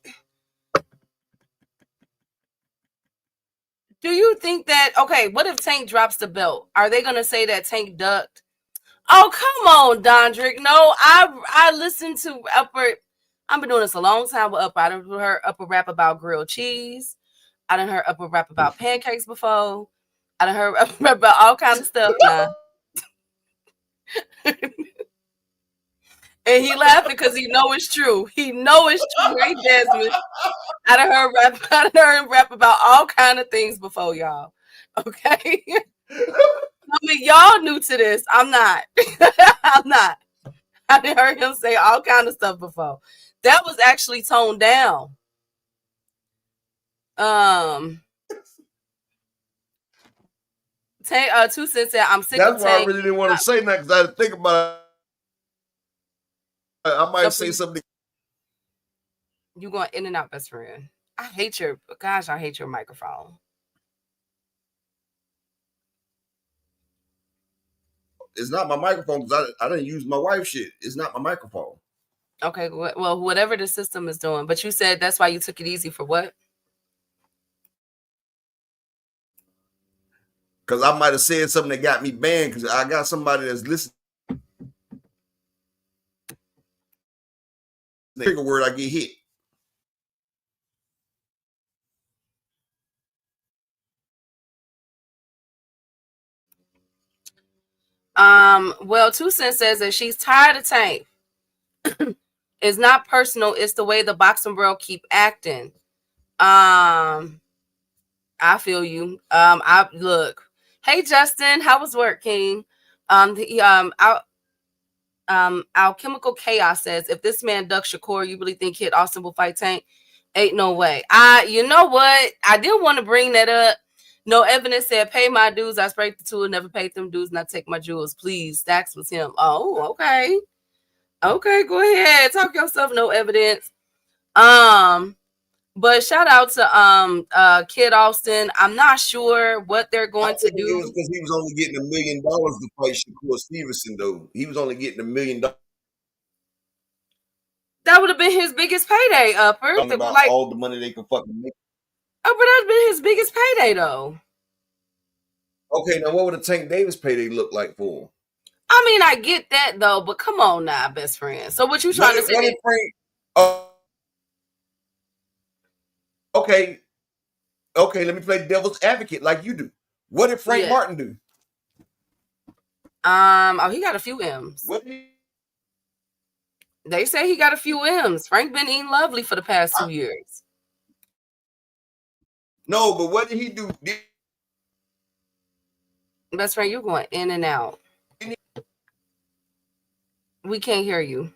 Do you think that, okay, what if Tank drops the belt? Are they going to say that Tank ducked? Oh, come on, Dondrick. No, I listened to Upper. I've been doing this a long time with Upper. I done heard Upper rap about grilled cheese. I done heard Upper rap about pancakes before. I done heard Upper rap about all kinds of stuff now. And he laughing because he know it's true. He know it's true. Hey, Desmond. I done heard him rap about all kind of things before, y'all. Okay? I mean, y'all new to this. I'm not. I'm not. I done heard him say all kind of stuff before. That was actually toned down. 2 Cents said, I'm sick of That's why Tank. I really didn't want to say nothing because I had to think about it. I might say something. You going in and out, best friend. I hate your microphone. It's not my microphone because I didn't use my wife's shit. It's not my microphone. Okay, well, whatever the system is doing. But you said that's why you took it easy for what? Because I might have said something that got me banned because I got somebody that's listening. Trigger word, I get hit. Well, 2 Cents says that she's tired of Tank. It's not personal, it's the way the boxing world keep acting. I feel you. I look. Hey Justin, how was work, King? Alchemical Chaos says, if this man ducks Shakur, you really think Kid Austin will fight Tank? Ain't no way. You know what? I didn't want to bring that up. No evidence said, pay my dues. I sprayed the tool, never paid them dues, not take my jewels. Please. Stacks was him. Oh, okay. Okay, go ahead. Talk yourself, no evidence. But shout out to Kid Austin. I'm not sure what they're going to do. It was because he was only getting $1 million to fight Shakur Stevenson, though. He was only getting $1 million. That would have been his biggest payday, Upper. About like, all the money they could fucking make. Upper, that's been his biggest payday, though. Okay, now what would a Tank Davis payday look like for him? I mean, I get that, though, but come on now, best friend. So what you trying to say? Okay, let me play devil's advocate like you do. What did Frank Martin do? He got a few M's. They say he got a few M's. Frank been eating lovely for the past 2 years. No, but what did he do? Best friend, you're going in and out. We can't hear you.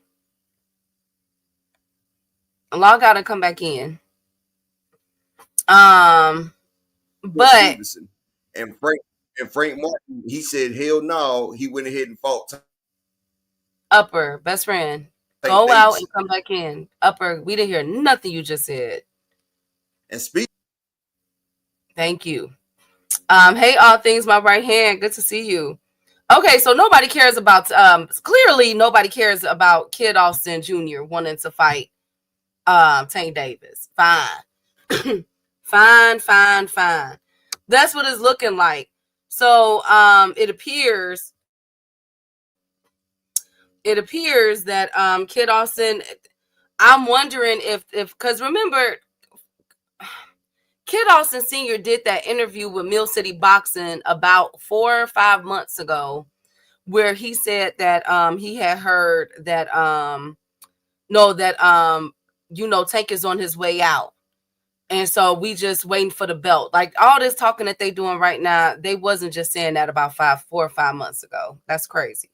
Log out and come back in. But and Frank Martin, he said, hell no, he went ahead and fought. Upper, best friend, go out and come back in. Upper, we didn't hear nothing you just said. And speak. Thank you. Hey, all things, my right hand. Good to see you. Okay, so nobody cares about clearly nobody cares about Kid Austin Jr. wanting to fight Tank Davis. Fine. Fine. That's what it's looking like. So it appears that Kid Austin, I'm wondering if because remember Kid Austin Sr. did that interview with Mill City Boxing about 4 or 5 months ago, where he said that he had heard that no that Tank is on his way out. And so we just waiting for the belt. Like all this talking that they doing right now, they wasn't just saying that about 4 or 5 months ago. That's crazy.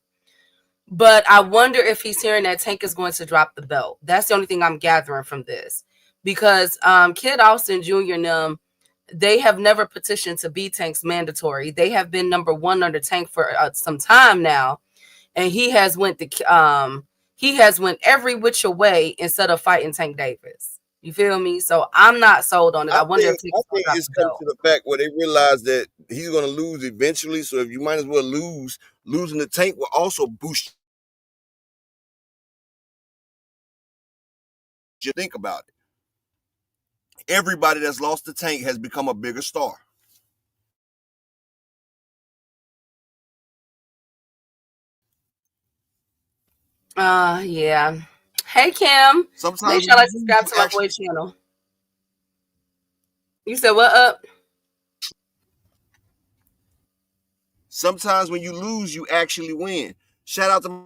But I wonder if he's hearing that Tank is going to drop the belt. That's the only thing I'm gathering from this. Because Kid Austin Jr. and them, they have never petitioned to be Tank's mandatory. They have been number one under Tank for some time now. And he has went every which way instead of fighting Tank Davis. You feel me? So I'm not sold on it. I wonder if I think it's come to the fact where they realize that he's going to lose eventually. So if you might as well losing the Tank will also boost you. Think about it. Everybody that's lost the Tank has become a bigger star. Yeah. Hey Kim. Sometimes Make sure I subscribe to my boy channel. You said what up? Sometimes when you lose, you actually win. Shout out to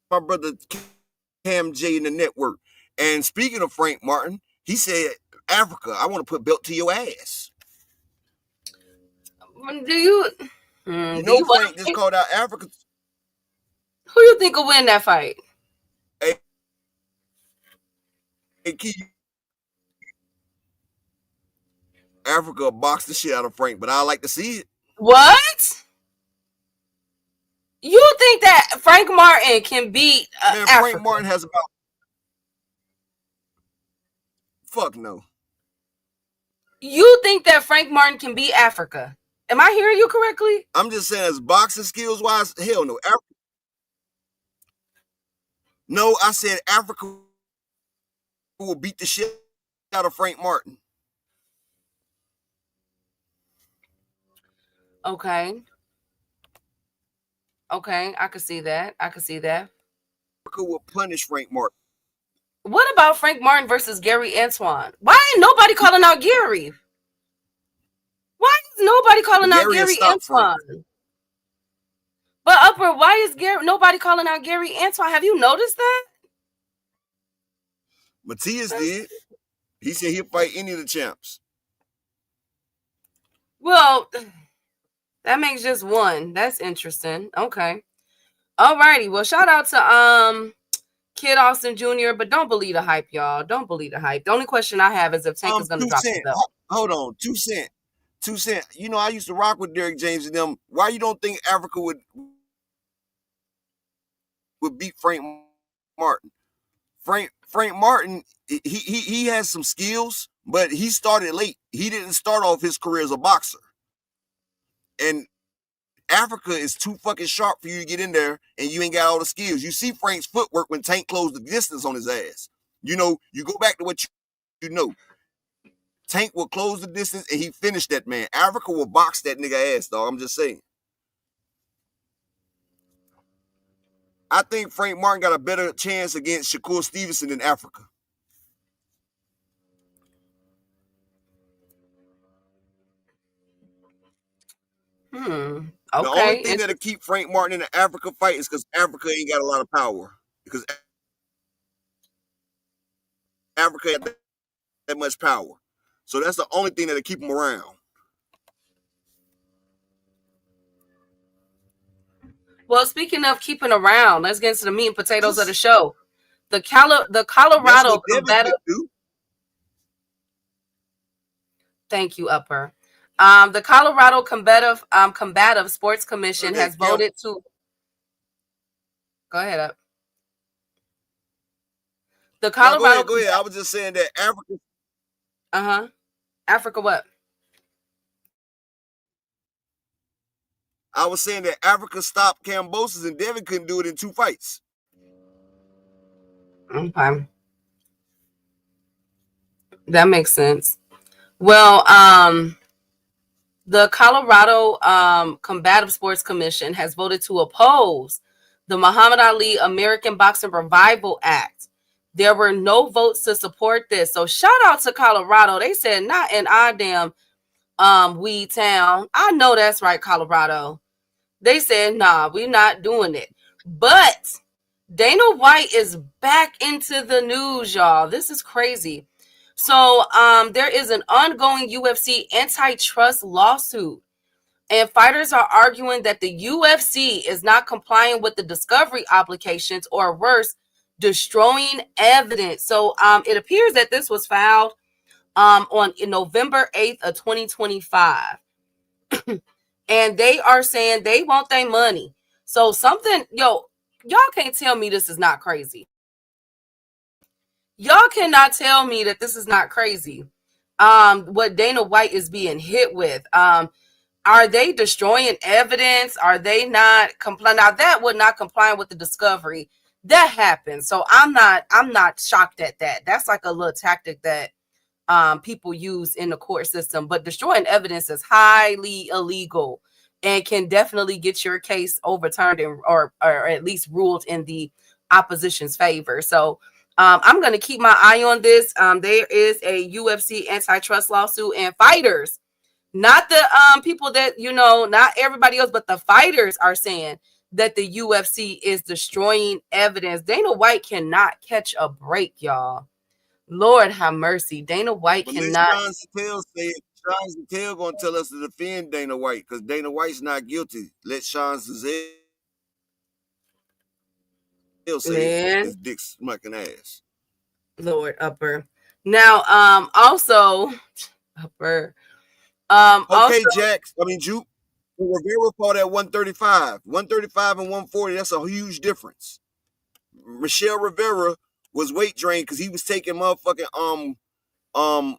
my brother Cam J in the network. And speaking of Frank Martin, he said, Africa, I want to put belt to your ass. Do you Frank just called out Africa. Who you think will win that fight? Hey, Africa boxed the shit out of Frank, but I like to see it. What? You think that Frank Martin can beat Africa? Frank Martin has about... Fuck no. You think that Frank Martin can beat Africa? Am I hearing you correctly? I'm just saying, as boxing skills wise, hell no. No, I said Africa will beat the shit out of Frank Martin. Okay, I can see that. Africa will punish Frank Martin. What about Frank Martin versus Gary Antoine? Why ain't nobody calling out Gary? Why is nobody calling out Gary Antoine? Frank. But Upper, why is nobody calling out Gary Antoine? Have you noticed that? Matias did. He said he'll fight any of the champs. Well, that makes just one. That's interesting. Okay. Alrighty. Well, shout out to Kid Austin Jr., but don't believe the hype, y'all. Don't believe the hype. The only question I have is if Tank is going to drop the belt. Hold on. 2 Cent. 2 Cent. You know, I used to rock with Derrick James and them. Why you don't think Africa would beat Frank Martin? Frank Martin, he has some skills, but he started late. He didn't start off his career as a boxer. And Africa is too fucking sharp for you to get in there, and you ain't got all the skills. You see Frank's footwork when Tank closed the distance on his ass. You know, you go back to what you know. Tank will close the distance, and he finished that man. Africa will box that nigga ass, dog. I'm just saying. I think Frank Martin got a better chance against Shakur Stevenson than Africa. Okay. The only thing that'll keep Frank Martin in the Africa fight is because Africa ain't got a lot of power. Because Africa had that much power. So that's the only thing that'll keep him around. Well, speaking of keeping around, let's get into the meat and potatoes of the show. The Colorado combative. Thank you, Upper. The Colorado Combative Sports Commission has voted to. Go ahead, Up. The Colorado. Go ahead. I was just saying that Africa. Africa what? I was saying that Africa stopped Kambosos and Devin couldn't do it in 2 fights. Okay. That makes sense. Well, the Colorado Combative Sports Commission has voted to oppose the Muhammad Ali American Boxing Revival Act. There were no votes to support this. So shout out to Colorado. They said not in our damn weed town. I know that's right, Colorado. They said, nah, we're not doing it. But Dana White is back into the news, y'all. This is crazy. So there is an ongoing UFC antitrust lawsuit, and fighters are arguing that the UFC is not complying with the discovery obligations, or worse, destroying evidence. So it appears that this was filed on November 8th of 2025. And they are saying they want their money. So y'all can't tell me this is not crazy. Y'all cannot tell me that this is not crazy. What Dana White is being hit with. Are they destroying evidence? Are they not complying? Now that would not comply with the discovery. That happened. So I'm not shocked at that. That's like a little tactic that people use in the court system. But destroying evidence is highly illegal and can definitely get your case overturned or at least ruled in the opposition's favor. So I'm going to keep my eye on this. There is a UFC antitrust lawsuit, and fighters, not the people that, not everybody else, but the fighters are saying that the UFC is destroying evidence. Dana White cannot catch a break, y'all. Lord have mercy. Dana White cannot. Sean Zattel gonna tell us to defend Dana White because Dana White's not guilty. Let Sean Zattel say his dick smacking ass. Lord upper. Now, also upper. Okay, also, Jax. Juke. Rivera fought at 135. 135 and 140. That's a huge difference. Michelle Rivera was weight drained because he was taking motherfucking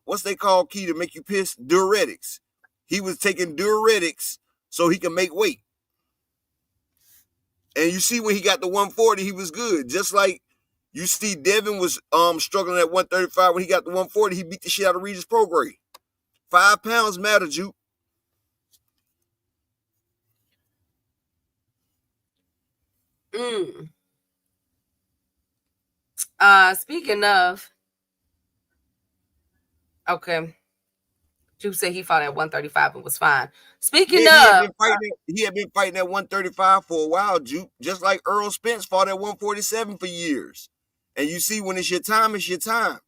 what's they call, Key, to make you piss? Diuretics. He was taking diuretics so he can make weight. And you see when he got to 140, he was good. Just like you see Devin was struggling at 135. When he got to 140, he beat the shit out of Regis Prograis. 5 pounds matter, Juke. Speaking of, okay. Juke said he fought at 135 and was fine. Speaking of, he had been fighting at 135 for a while, Juke. Just like Earl Spence fought at 147 for years. And you see when it's your time, it's your time.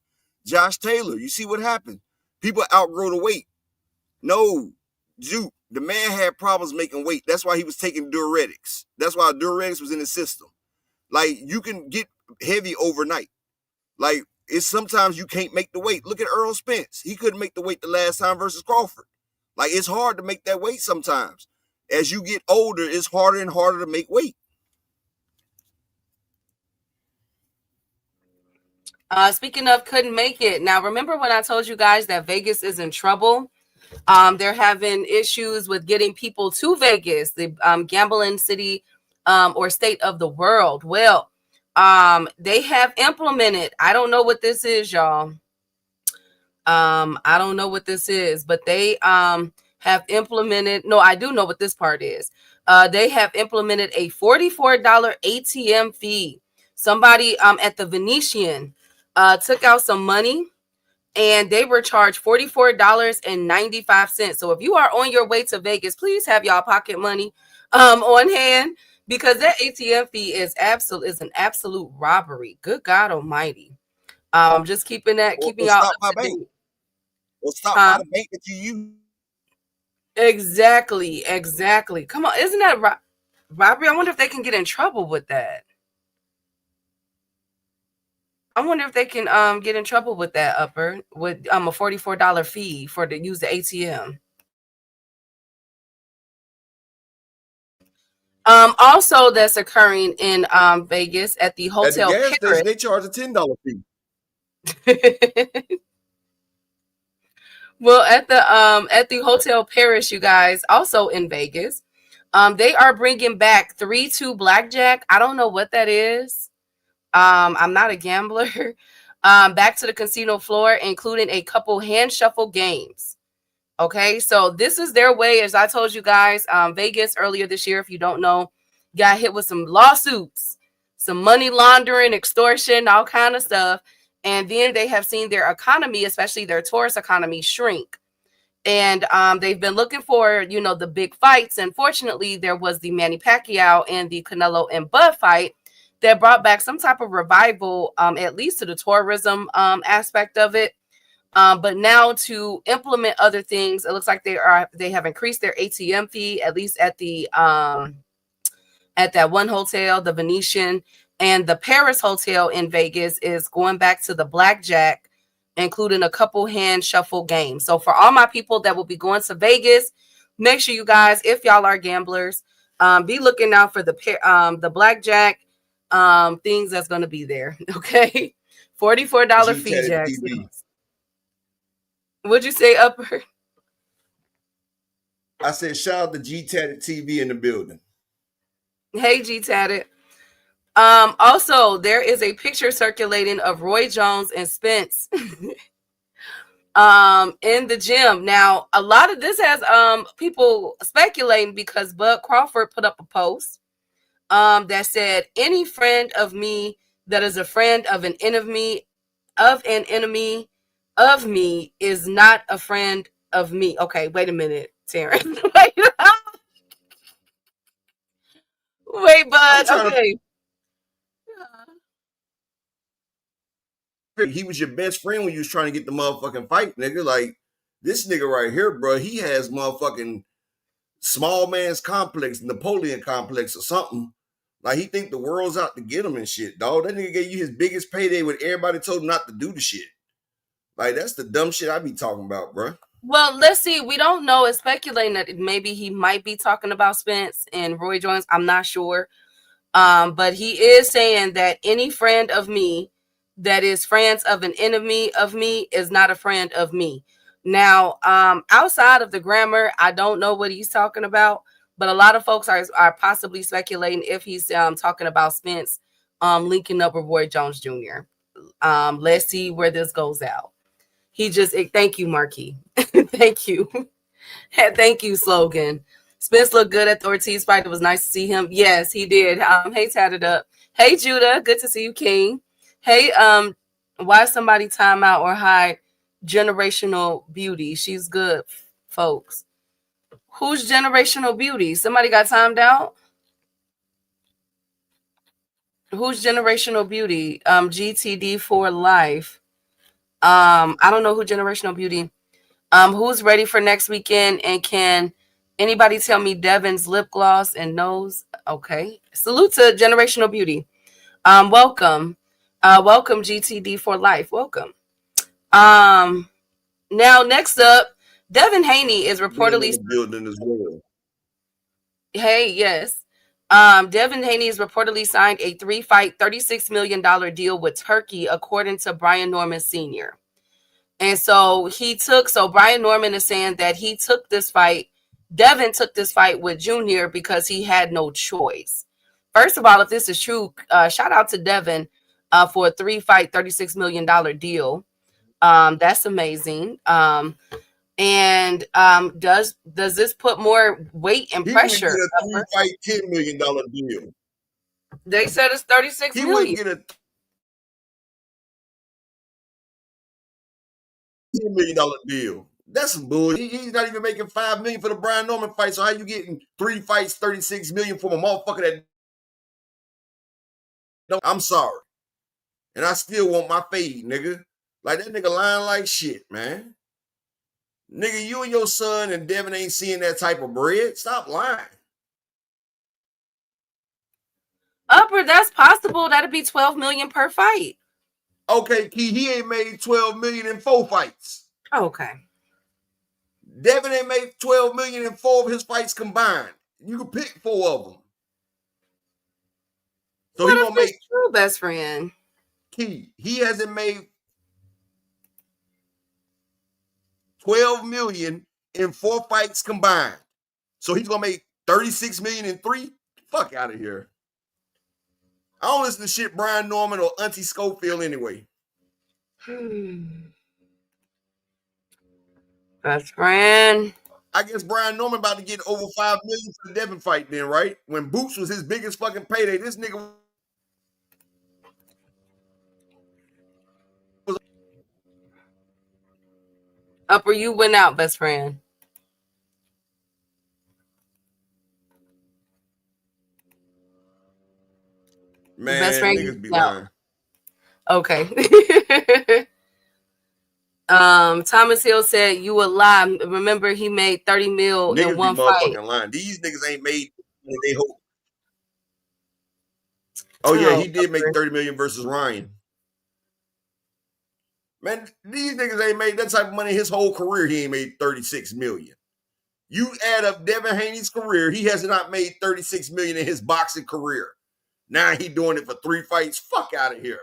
Josh Taylor, you see what happened. People outgrow the weight. No, Juke, the man had problems making weight. That's why he was taking diuretics. That's why diuretics was in his system. Like, you can get heavy overnight. Like, it's sometimes you can't make the weight. Look at Earl Spence. He couldn't make the weight the last time versus Crawford. Like, it's hard to make that weight sometimes. As you get older, it's harder and harder to make weight. Speaking of couldn't make it. Now, remember when I told you guys that Vegas is in trouble? They're having issues with getting people to Vegas, the gambling city or state of the world. Well, they have implemented, I don't know what this is, y'all. I don't know what this is, but they have implemented, no, I do know what this part is. They have implemented a $44 ATM fee. Somebody at the Venetian took out some money and they were charged $44.95. So if you are on your way to Vegas, please have y'all pocket money on hand, because that ATM fee is an absolute robbery. Good God Almighty! Just keeping y'all up to date. Well, stop by the bank that you use. Exactly. Come on, isn't that robbery? I wonder if they can get in trouble with that. I wonder if they can get in trouble with that, upper, with a $44 fee to use the ATM. Also, that's occurring in Vegas at the Hotel At the gas Paris. station, they charge a $10 fee. Well, at the Hotel Paris, you guys, also in Vegas, they are bringing back 3-2 blackjack. I don't know what that is. I'm not a gambler. back to the casino floor, including a couple hand shuffle games. Okay, so this is their way, as I told you guys, Vegas earlier this year, if you don't know, got hit with some lawsuits, some money laundering, extortion, all kind of stuff. And then they have seen their economy, especially their tourist economy, shrink. And they've been looking for, you know, the big fights. And fortunately, there was the Manny Pacquiao and the Canelo and Bud fight that brought back some type of revival, at least to the tourism aspect of it. But now to implement other things, it looks like they have increased their ATM fee, at least at the at that one hotel, the Venetian, and the Paris Hotel in Vegas is going back to the blackjack, including a couple hand shuffle games. So for all my people that will be going to Vegas, make sure you guys, if y'all are gamblers, be looking out for the blackjack things that's going to be there. Okay, $44 fee, Jack. What'd you say, Upper? I said, shout out to G Tatted TV in the building. Hey, G Tatted. Also, there is a picture circulating of Roy Jones and Spence in the gym. Now, a lot of this has people speculating because Bud Crawford put up a post that said, any friend of me that is a friend of an enemy of me is not a friend of me. Okay, wait a minute, Terrence. Wait, Bud. Okay. He was your best friend when you was trying to get the motherfucking fight, nigga. Like, this nigga right here, bro, he has motherfucking small man's complex, Napoleon complex or something. Like, he think the world's out to get him and shit, dog. That nigga gave you his biggest payday when everybody told him not to do the shit. Like, that's the dumb shit I be talking about, bro. Well, let's see. We don't know. It's speculating that maybe he might be talking about Spence and Roy Jones. I'm not sure. But he is saying that any friend of me that is friends of an enemy of me is not a friend of me. Now, outside of the grammar, I don't know what he's talking about, but a lot of folks are possibly speculating if he's talking about Spence linking up with Roy Jones Jr. Let's see where this goes out. Thank you, Marquis. Thank you. Thank you, Slogan. Spence looked good at the Ortiz fight. It was nice to see him. Yes, he did. Hey, Tatted Up. Hey, Judah. Good to see you, King. Hey, why somebody time out or hide Generational Beauty? She's good, folks. Who's Generational Beauty? Somebody got timed out? Who's Generational Beauty? GTD for life. I don't know who Generational Beauty. Who's ready for next weekend? And can anybody tell me Devin's lip gloss and nose? Okay. Salute to Generational Beauty. Welcome. Welcome, GTD for life. Welcome. Now, next up, Devin Haney is reportedly building as well. Hey, yes. Devin Haney has reportedly signed a 3-fight, $36 million deal with Turkey, according to Brian Norman Sr. And so Brian Norman is saying that he took this fight. Devin took this fight with Junior because he had no choice. First of all, if this is true, shout out to Devin for a 3-fight, $36 million deal. That's amazing. And does this put more weight and pressure? He would get a 3-fight, $10 million deal. They said it's 36 million. He would get a $10 million deal. That's some bullshit. He's not even making $5 million for the Brian Norman fight. So how you getting 3 fights, $36 million from a motherfucker that? No, I'm sorry, and I still want my fade, nigga. Like, that nigga lying like shit, man. Nigga, you and your son and Devin ain't seeing that type of bread. Stop lying. Upper, that's possible. That'd be $12 million per fight. Okay, Key, he ain't made $12 million in 4 fights. Okay. Devin ain't made $12 million in 4 of his fights combined. You can pick 4 of them. So what he if gonna make true best friend? Key, he hasn't made $12 million in 4 fights combined. So he's gonna make $36 million in 3? Fuck out of here. I don't listen to shit Brian Norman or Auntie Schofield anyway. Best friend. I guess Brian Norman about to get over $5 million for the Devin fight then, right? When Boots was his biggest fucking payday, this nigga was Upper, you went out, best friend. man, Best friend, niggas be no. lying. Okay. Thomas Hill said you a lie. Remember, he made 30 mil Niggas in one be fight. motherfucking lying. These niggas ain't made they hope. Oh yeah, he did make 30 million versus Ryan. Man, these niggas ain't made that type of money his whole career. He ain't made 36 million. You add up Devin Haney's career, he has not made 36 million in his boxing career. Now he doing it for 3 fights. Fuck out of here.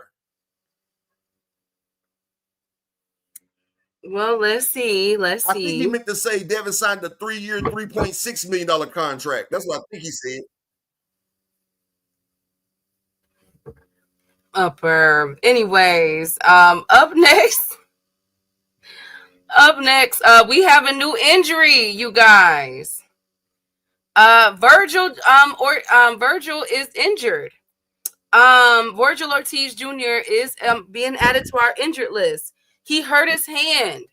Well, let's see. I think he meant to say Devin signed a 3-year, $3.6 million contract. That's what I think he said. Upper. Anyways, up next, we have a new injury, you guys. Virgil is injured. Virgil Ortiz Jr. is being added to our injured list. He hurt his hand.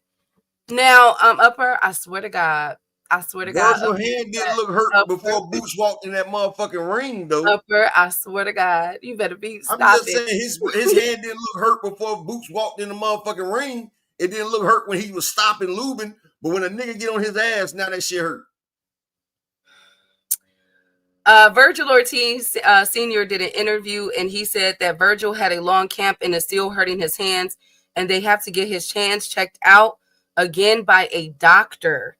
Now, Upper, I swear to God. Virgil's hand didn't look hurt before Boots walked in that motherfucking ring, though. Upper, I swear to God. You better be I'm just saying his hand didn't look hurt before Boots walked in the motherfucking ring. It didn't look hurt when he was stopping Lubin, but when a nigga get on his ass, now that shit hurt. Virgil Ortiz Sr. did an interview, and he said that Virgil had a long camp and is still hurting his hands, and they have to get his hands checked out again by a doctor.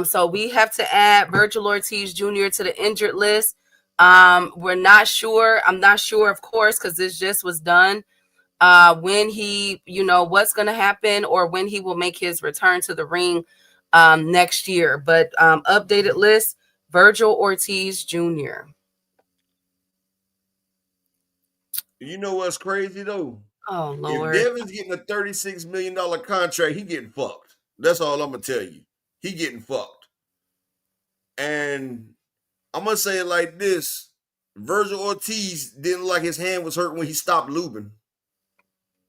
So we have to add Virgil Ortiz Jr. to the injured list. We're not sure. I'm not sure, of course, because this just was done. When he, what's going to happen or when he will make his return to the ring next year. But updated list, Virgil Ortiz Jr. You know what's crazy, though? Oh, Lord. If Devin's getting a $36 million contract, he getting fucked. That's all I'm going to tell you. He getting fucked. And I'm going to say it like this. Virgil Ortiz didn't look like his hand was hurt when he stopped Lubin.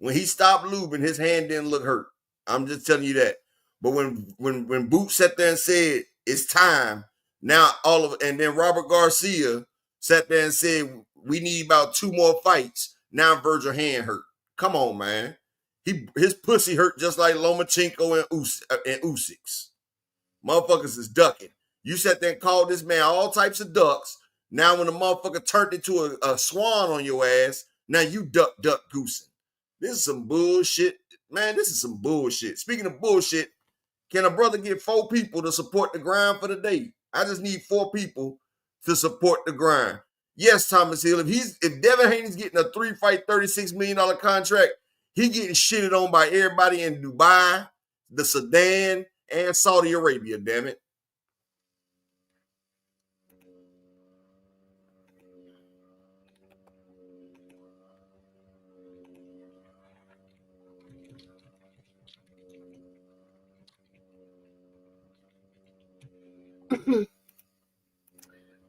When he stopped Lubin, his hand didn't look hurt. I'm just telling you that. But when Boots sat there and said, it's time, now and then Robert Garcia sat there and said, we need about 2 more fights. Now Virgil hand hurt. Come on, man. His pussy hurt just like Lomachenko and Usyk's. Motherfuckers is ducking. You sat there and called this man all types of ducks. Now when the motherfucker turned into a swan on your ass, now you duck goosing. This is some bullshit. Man, this is some bullshit. Speaking of bullshit, can a brother get 4 people to support the grind for the day? I just need 4 people to support the grind. Yes, Thomas Hill, if Devin Haney's getting a 3-fight, $36 million contract, he getting shitted on by everybody in Dubai, the Sudan, and Saudi Arabia, damn it.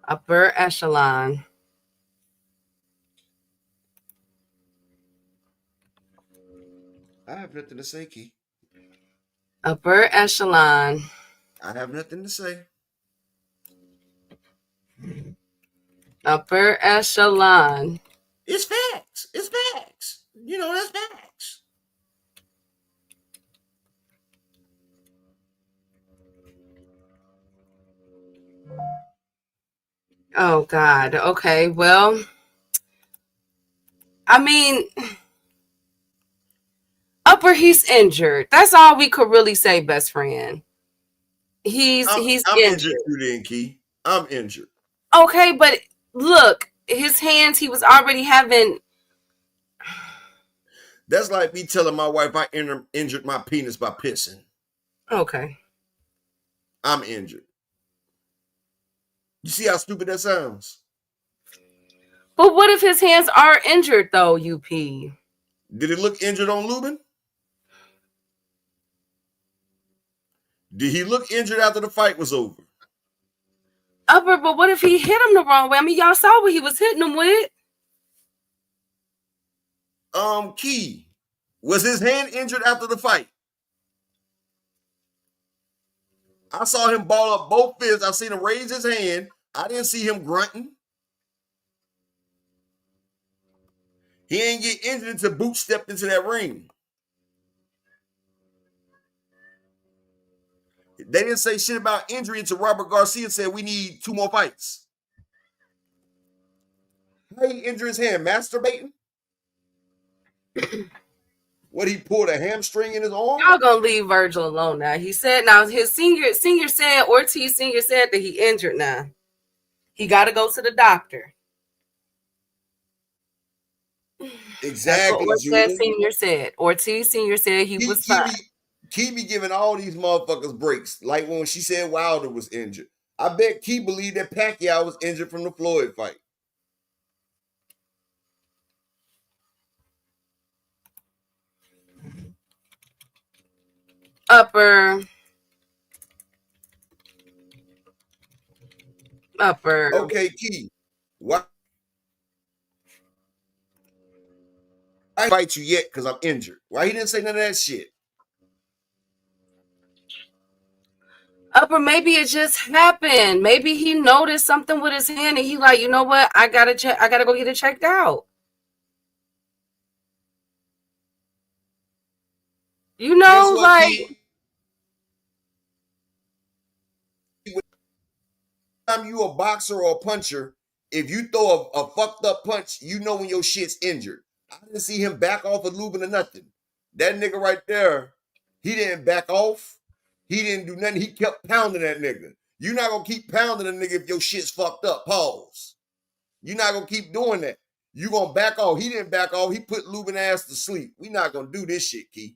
Upper echelon. I have nothing to say, Key. Upper echelon. I have nothing to say. Upper echelon. It's facts. It's facts. That's facts. Oh, God. Okay, well, I mean, Upper, he's injured. That's all we could really say, best friend. He's injured. You then, Key. I'm injured. Okay, but look, his hands, he was already having... That's like me telling my wife I injured my penis by pissing. Okay. I'm injured. You see how stupid that sounds? But what if his hands are injured, though, UP? Did it look injured on Lubin? Did he look injured after the fight was over? Upper, but what if he hit him the wrong way? I mean, y'all saw what he was hitting him with. Key, was his hand injured after the fight? I saw him ball up both fists. I seen him raise his hand. I didn't see him grunting. He ain't get injured until Boot stepped into that ring. They didn't say shit about injury until Robert Garcia said we need 2 more fights. How he injured his hand? Masturbating? What, he pulled a hamstring in his arm? Y'all gonna leave Virgil alone now. He said now his senior said, Ortiz senior said that he injured now. He gotta go to the doctor. Exactly. That's what Ortiz senior said. Ortiz senior said he was fine. Key be giving all these motherfuckers breaks. Like when she said Wilder was injured. I bet Key believed that Pacquiao was injured from the Floyd fight. Upper. Okay, Key. Why I fight you yet? Because I'm injured. Why he didn't say none of that shit? Upper, maybe it just happened. Maybe he noticed something with his hand and he like, you know what? I gotta go get it checked out. You know, like time you a boxer or a puncher, if you throw a fucked up punch, you know when your shit's injured. I didn't see him back off of Lubin or nothing. That nigga right there, he didn't back off. He didn't do nothing. He kept pounding that nigga. You're not gonna keep pounding a nigga if your shit's fucked up. Pause. You're not gonna keep doing that. You gonna back off. He didn't back off. He put Lubin ass to sleep. We not gonna do this shit, Key.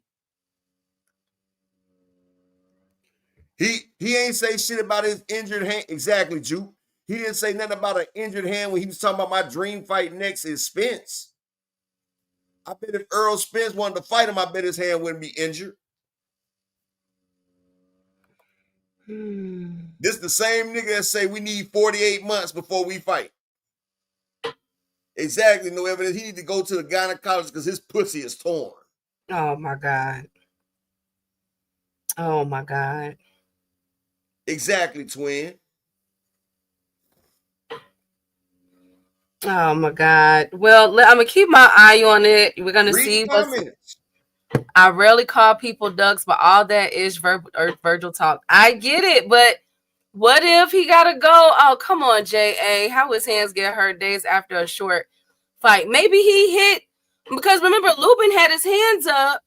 He ain't say shit about his injured hand. Exactly, Juke. He didn't say nothing about an injured hand when he was talking about my dream fight next is Spence. I bet if Earl Spence wanted to fight him, I bet his hand wouldn't be injured. This the same nigga that say we need 48 months before we fight. Exactly, no evidence. He need to go to the gynecologist because his pussy is torn. oh my God. Oh my God. Exactly, twin. Oh my God. Well, I'm gonna keep my eye on it. We're gonna Read see the what's. comments. I rarely call people ducks, but all that is Virgil talk. I get it, but what if he gotta go? Oh, come on, J.A. How his hands get hurt days after a short fight? Maybe he hit because remember Lubin had his hands up,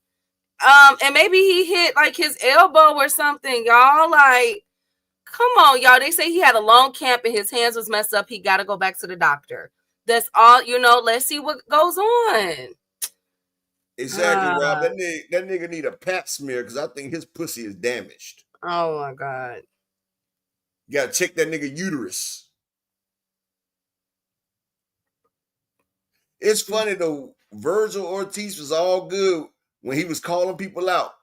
and maybe he hit like his elbow or something. Y'all, like, come on, y'all. They say he had a long camp and his hands was messed up. He gotta go back to the doctor. That's all, let's see what goes on. Exactly, Rob. That nigga need a pap smear because I think his pussy is damaged. Oh my God. You gotta check that nigga uterus. It's funny though, Virgil Ortiz was all good when he was calling people out.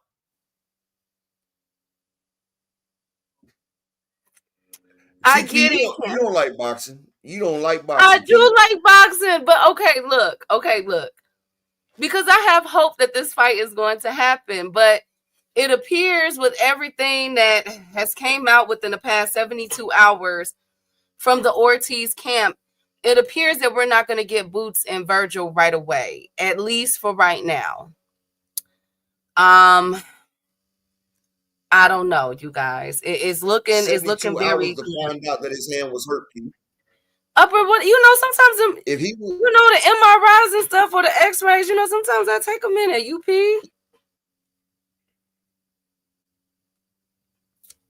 I get it. You don't like boxing. You don't like boxing. I do like boxing, but okay, look. Because I have hope that this fight is going to happen, but it appears with everything that has came out within the past 72 hours from the Ortiz camp, it appears that we're not going to get Boots and Virgil right away, at least for right now. I don't know, you guys. It's looking very to find out that his hand was hurt. Upper, what sometimes if he, the MRIs and stuff or the X-rays, sometimes that take a minute. UP.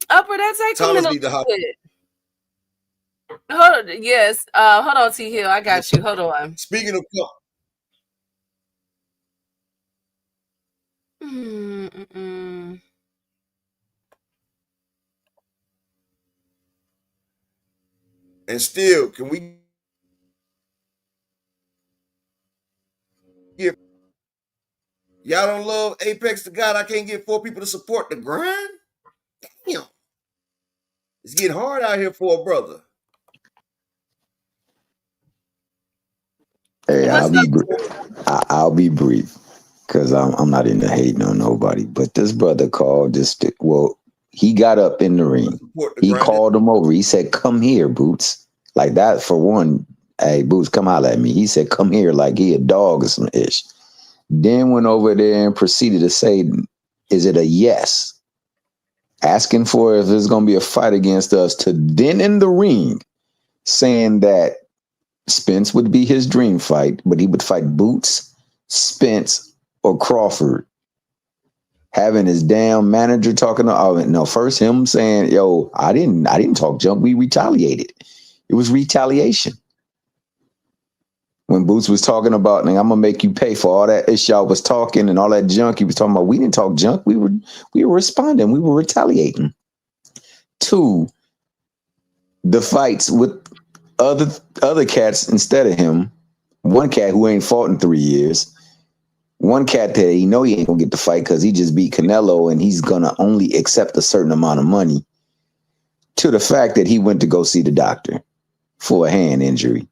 Upper, that take a minute. Hold on, yes. Hold on, T Hill. I got you. Hold on. Speaking of and still, can we give y'all don't love Apex to God? I can't get 4 people to support the grind. Damn. It's getting hard out here for a brother. Hey, What's I'll be brief because I'm not into hating on nobody. But this brother called he got up in the ring. Support the He grinding. called him over. He said, "Come here, Boots." Like that for one. Hey, Boots, come holler at me. He said, "Come here," like he a dog or some ish. Then went over there and proceeded to say, "Is it a yes?" Asking for if there's gonna be a fight against us. To then in the ring, saying that Spence would be his dream fight, but he would fight Boots, Spence, or Crawford. Having his damn manager talking to first him saying, "Yo, I didn't talk junk. We retaliated. It was retaliation." When Boots was talking about, "I'm gonna make you pay for all that ish y'all was talking and all that junk," he was talking about, we didn't talk junk. We were responding. We were retaliating. 2, the fights with other cats instead of him. One cat who ain't fought in 3 years. One cat that he ain't gonna get the fight because he just beat Canelo and he's gonna only accept a certain amount of money. To the fact that he went to go see the doctor for a hand injury,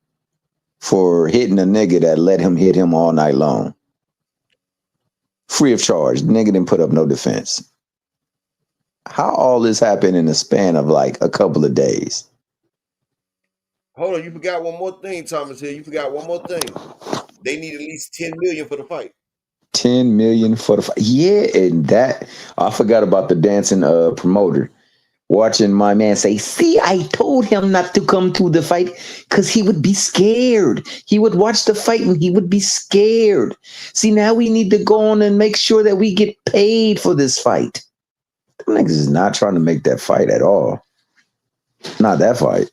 for hitting a nigga that let him hit him all night long. Free of charge. The nigga didn't put up no defense. How all this happened in the span of like a couple of days? Hold on, you forgot one more thing, Thomas. Here, you forgot one more thing. They need at least 10 million for the fight. 10 million for the fight. Yeah, and that I forgot about the dancing promoter. Watching my man say, "See, I told him not to come to the fight because he would be scared. He would watch the fight and he would be scared. See, now we need to go on and make sure that we get paid for this fight." Them niggas is not trying to make that fight at all. Not that fight.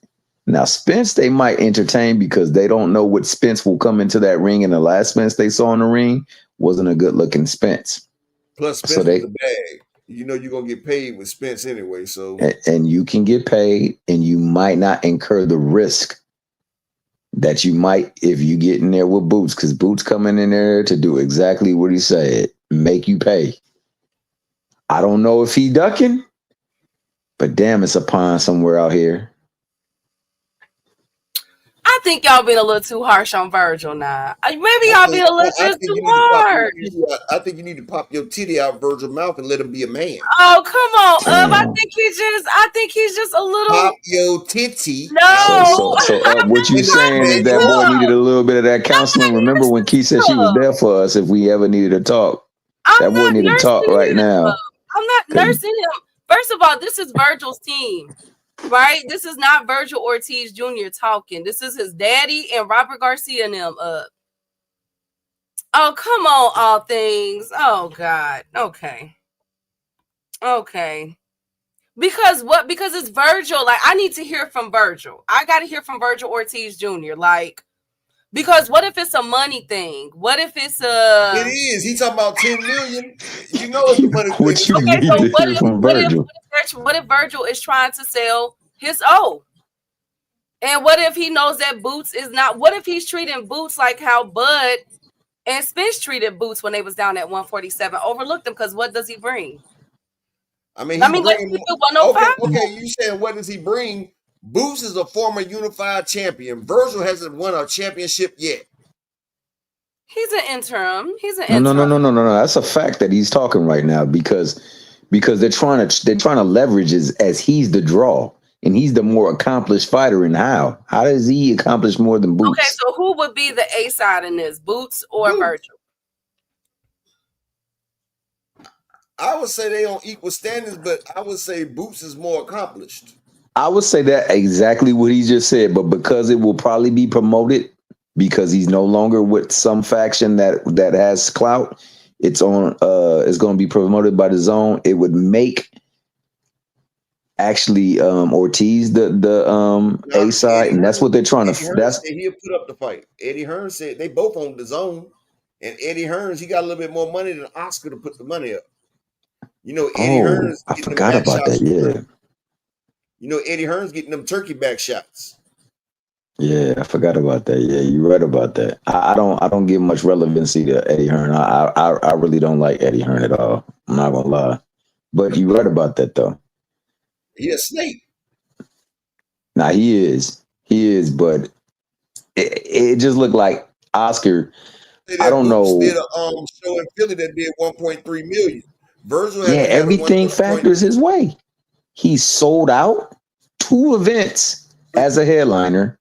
Now, Spence, they might entertain because they don't know what Spence will come into that ring. And the last Spence they saw in the ring wasn't a good looking Spence. Plus, Spence with the bag. You know you're going to get paid with Spence anyway. So, and you can get paid and you might not incur the risk that you might if you get in there with Boots, because Boots coming in there to do exactly what he said, make you pay. I don't know if he ducking, but damn, it's a pond somewhere out here. I think y'all being a little too harsh on Virgil now. Maybe y'all being a little just too harsh. I think you need to pop your titty out Virgil's mouth and let him be a man. Oh, come on, I think he's just a little. Pop your titty. No. So what you saying is that boy needed a little bit of that counseling. Remember when Keith said she was there for us if we ever needed to talk? That boy need to talk right now. I'm not nursing him. First of all, this is Virgil's team. Right? This is not Virgil Ortiz Jr. talking. This is his daddy and Robert Garcia and them up. Oh, come on, all things. Oh, God. Okay. Because what? Because it's Virgil. Like, I need to hear from Virgil. I got to hear from Virgil Ortiz Jr. Like, because what if it's a money thing? What if it's a... It is. He talking about 10 million. You know it's a money thing. What you need to hear from Virgil? What if Virgil is trying to sell his O? And what if he knows that Boots is not... What if he's treating Boots like how Bud and Spence treated Boots when they was down at 147? Overlooked them because what does he bring? I mean, let's keep it 105. Okay, you saying what does he bring? Boots is a former unified champion. Virgil hasn't won a championship yet. He's an interim. No. That's a fact that he's talking right now because they're trying to leverage as he's the draw and he's the more accomplished fighter. And how does he accomplish more than Boots? Okay, so who would be the A side in this, Boots or Virgil? I would say they on equal standards, but I would say Boots is more accomplished. I would say that exactly what he just said, but because it will probably be promoted because he's no longer with some faction that has clout, it's going to be promoted by the Zone. It would make actually Ortiz the A side, and that's what they're trying to. That's he'll put up the fight. Eddie Hearn said they both on the Zone, and Eddie Hearns he got a little bit more money than Oscar to put the money up. You know, Eddie Hearns. I forgot about that. Yeah. You know, Eddie Hearn's getting them turkey back shots. Yeah, I forgot about that. Yeah, you're right about that. I don't give much relevancy to Eddie Hearn. I really don't like Eddie Hearn at all. I'm not gonna lie. But you're right about that though. He a snake. Now he is, but it just looked like Oscar. I That don't Boots know. did a show in Philly that did 1.3 million. Virgil Yeah, had a everything 1.3. factors his way. He sold out 2 events as a headliner.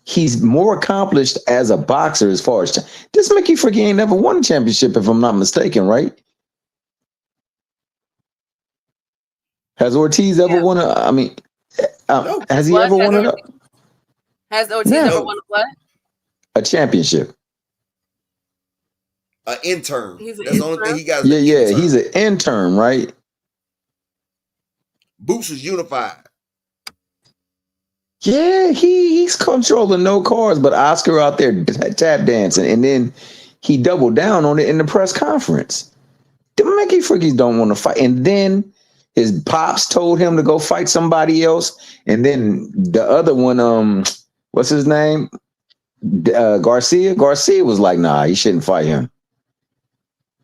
He's more accomplished as a boxer as far as this Mickey Fricky ain't never won a championship, if I'm not mistaken, right? Has Ortiz ever won a? I mean, No. has he What? ever won it? Has Ortiz Never. ever won a what? A championship. An intern. He's an That's the only thing intern? he got. Yeah, Intern. he's an intern, right? Boots was unified. Yeah, he's controlling no cards, but Oscar out there tap dancing, and then he doubled down on it in the press conference. The Mickey Frickies don't want to fight, and then his pops told him to go fight somebody else, and then the other one, what's his name? Garcia. Garcia was like, nah, he shouldn't fight him.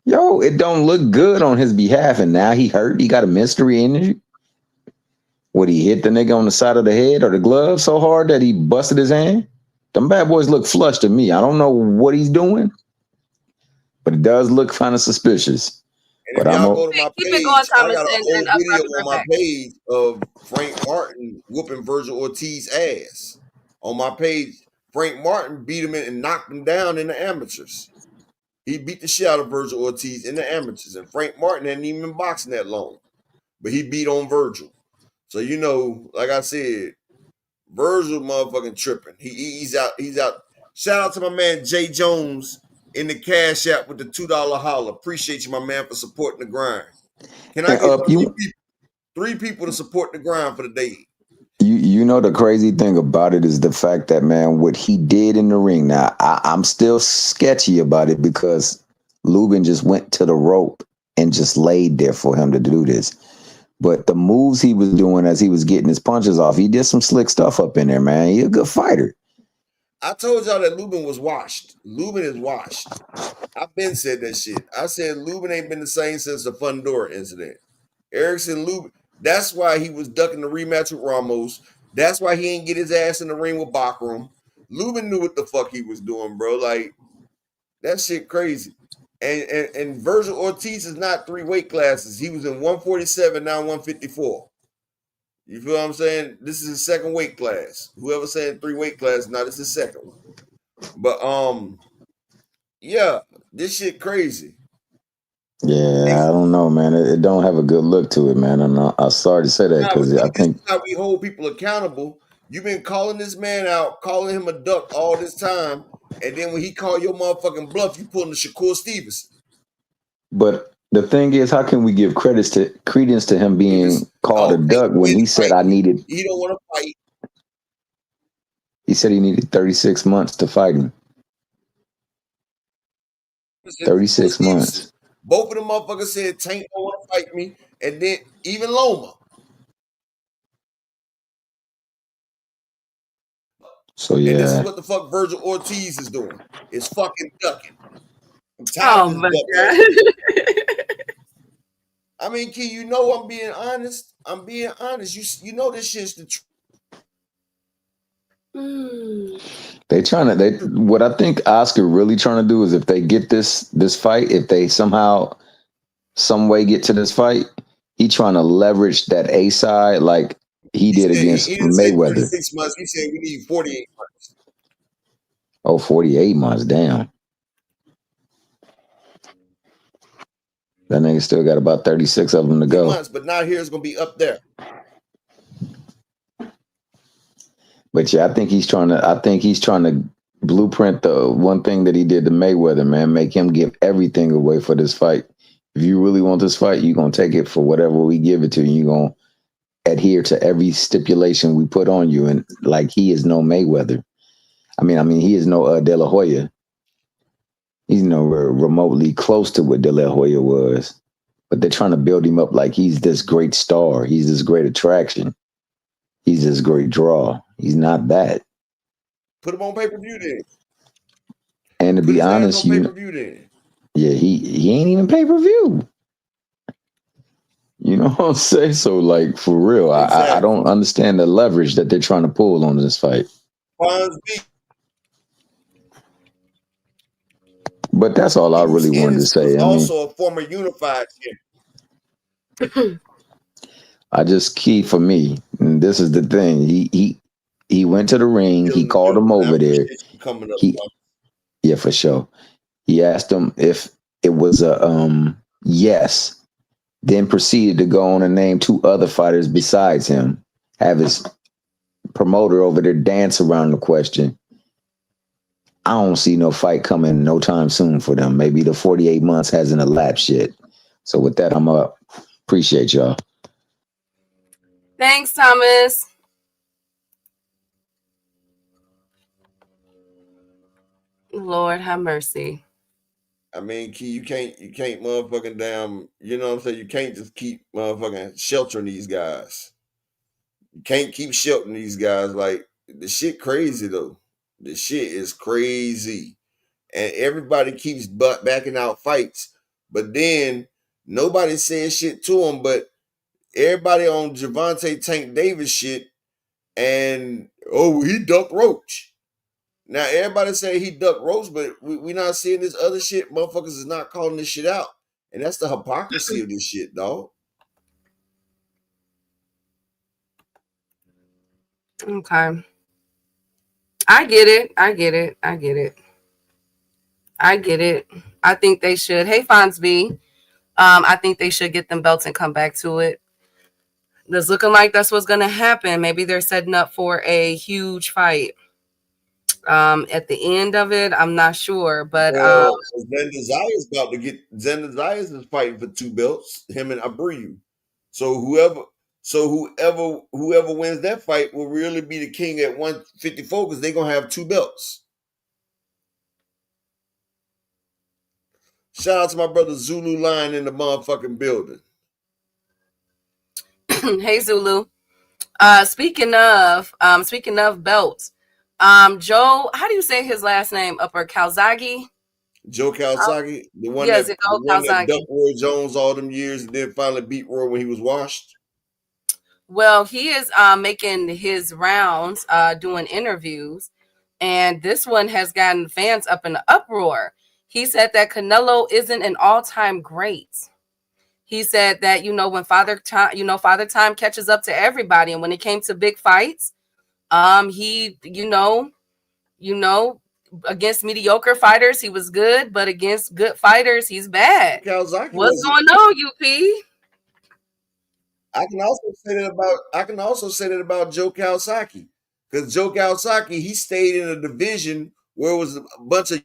Yo, it don't look good on his behalf, and now he hurt. He got a mystery injury. Would he hit the nigga on the side of the head or the glove so hard that he busted his hand? Them bad boys look flush to me. I don't know what he's doing, but it does look kind of suspicious. And But if y'all go to my Keep it going, page, I Thomas, got an and old I'll video be right on my back. page of Frank Martin whooping Virgil Ortiz's ass. On my page, Frank Martin beat him and knocked him down in the amateurs. He beat the shit out of Virgil Ortiz in the amateurs, and Frank Martin hadn't even been boxing that long, but he beat on Virgil. So you know, like I said, Virgil motherfucking tripping. He's out. He's out. Shout out to my man Jay Jones in the Cash App with the $2 holler. Appreciate you, my man, for supporting the grind. Can I get three people to support the grind for the day? You know the crazy thing about it is the fact that, man, what he did in the ring. Now I'm still sketchy about it because Lubin just went to the rope and just laid there for him to do this. But the moves he was doing as he was getting his punches off, he did some slick stuff up in there, man. He's a good fighter. I told y'all that Lubin was washed. Lubin is washed. I've been said that shit. I said Lubin ain't been the same since the Fundora incident. Erickson Lubin, that's why he was ducking the rematch with Ramos. That's why he ain't get his ass in the ring with Bachram. Lubin knew what the fuck he was doing, bro. Like, that shit crazy. And Virgil Ortiz is not 3 weight classes. He was in 147, now 154. You feel what I'm saying? This is his second weight class. Whoever saying 3 weight classes, now this is second one. But yeah, this shit crazy. Yeah, I don't know, man. It don't have a good look to it, man. I'm sorry to say that because I think this is how we hold people accountable. You've been calling this man out, calling him a duck all this time, and then when he called your motherfucking bluff, you pulling the Shakur Stevenson. But the thing is, how can we give credence to him being called a duck when he said I needed? He don't want to fight. He said he needed 36 months to fight him. 36 months. Both of them motherfuckers said Tank don't want to fight me, and then even Loma. So yeah, and this is what the fuck Virgil Ortiz is doing. It's fucking ducking. I'm tired of this duck. I mean, Key, you know I'm being honest. I'm being honest. You know this shit's the truth. What I think Oscar really trying to do is if they get this fight, if they somehow, some way get to this fight, he trying to leverage that A side like he did against Mayweather. 36 months. He said we need 48 months. Oh, 48 months. Damn. That nigga still got about 36 of them to go. Months, but now here's going to be up there. But yeah, I think he's trying to blueprint the one thing that he did to Mayweather, man, make him give everything away for this fight. If you really want this fight, you're going to take it for whatever we give it to you. You're going to adhere to every stipulation we put on you. And like, he is no Mayweather. I mean, he is no De La Hoya. He's no remotely close to what De La Hoya was. But they're trying to build him up like he's this great star. He's this great attraction. He's this great draw. He's not that. Put him on pay-per-view then. And to be honest, pay-per-view then. Yeah, he ain't even pay-per-view. You know what I'm saying? So, like, for real, I Exactly. don't understand the leverage that they're trying to pull on this fight. Fonz B, But that's all I who's really in wanted to this, was say. I mean, also a former unified champion. I just key for me. And this is the thing. He went to the ring. He Killing the called him building. I over there. appreciate you coming up, He Fonz. Yeah, for sure. He asked him if it was a yes. Then proceeded to go on and name two other fighters besides him. Have his promoter over there dance around the question. I don't see no fight coming no time soon for them. Maybe the 48 months hasn't elapsed yet. So with that, I'm up. Appreciate y'all. Thanks, Thomas. Lord have mercy. I mean, Key, you can't motherfucking damn, you know what I'm saying? You can't just keep motherfucking sheltering these guys. You can't keep sheltering these guys. Like, the shit crazy though. The shit is crazy. And everybody keeps backing out fights. But then nobody says shit to them, but everybody on Javante Tank Davis shit, and he ducked Roach. Now everybody say he ducked Roach, but we not seeing this other shit. Motherfuckers is not calling this shit out. And that's the hypocrisy of this shit, dog. Okay. I get it. I get it. I get it. I get it. I think they should. Hey, Fonz B. I think they should get them belts and come back to it. It's looking like that's what's going to happen. Maybe they're setting up for a huge fight. At the end of it, I'm not sure, but Zen Desire's about to get Zen Desires is fighting for 2 belts, him and Abreu. So whoever wins that fight will really be the king at 154 because they're gonna have 2 belts. Shout out to my brother Zulu Lion in the motherfucking building. hey Zulu. Speaking of belts, Joe, how do you say his last name? Upper Calzaghe? Joe Kawasaki, the one Yeah, that is it the called one that Calzaghe? ducked Roy Jones all them years and then finally beat Roy when he was washed. Well, he is making his rounds, doing interviews, and this one has gotten fans up in the uproar. He said that Canelo isn't an all-time great. He said that, when Father Time catches up to everybody, and when it came to big fights, he, you know, against mediocre fighters, he was good, but against good fighters, he's bad. Kawasaki What's wasn't. going on, UP? I can also say that about Joe Kawasaki. Because Joe Kawasaki, he stayed in a division where it was a bunch of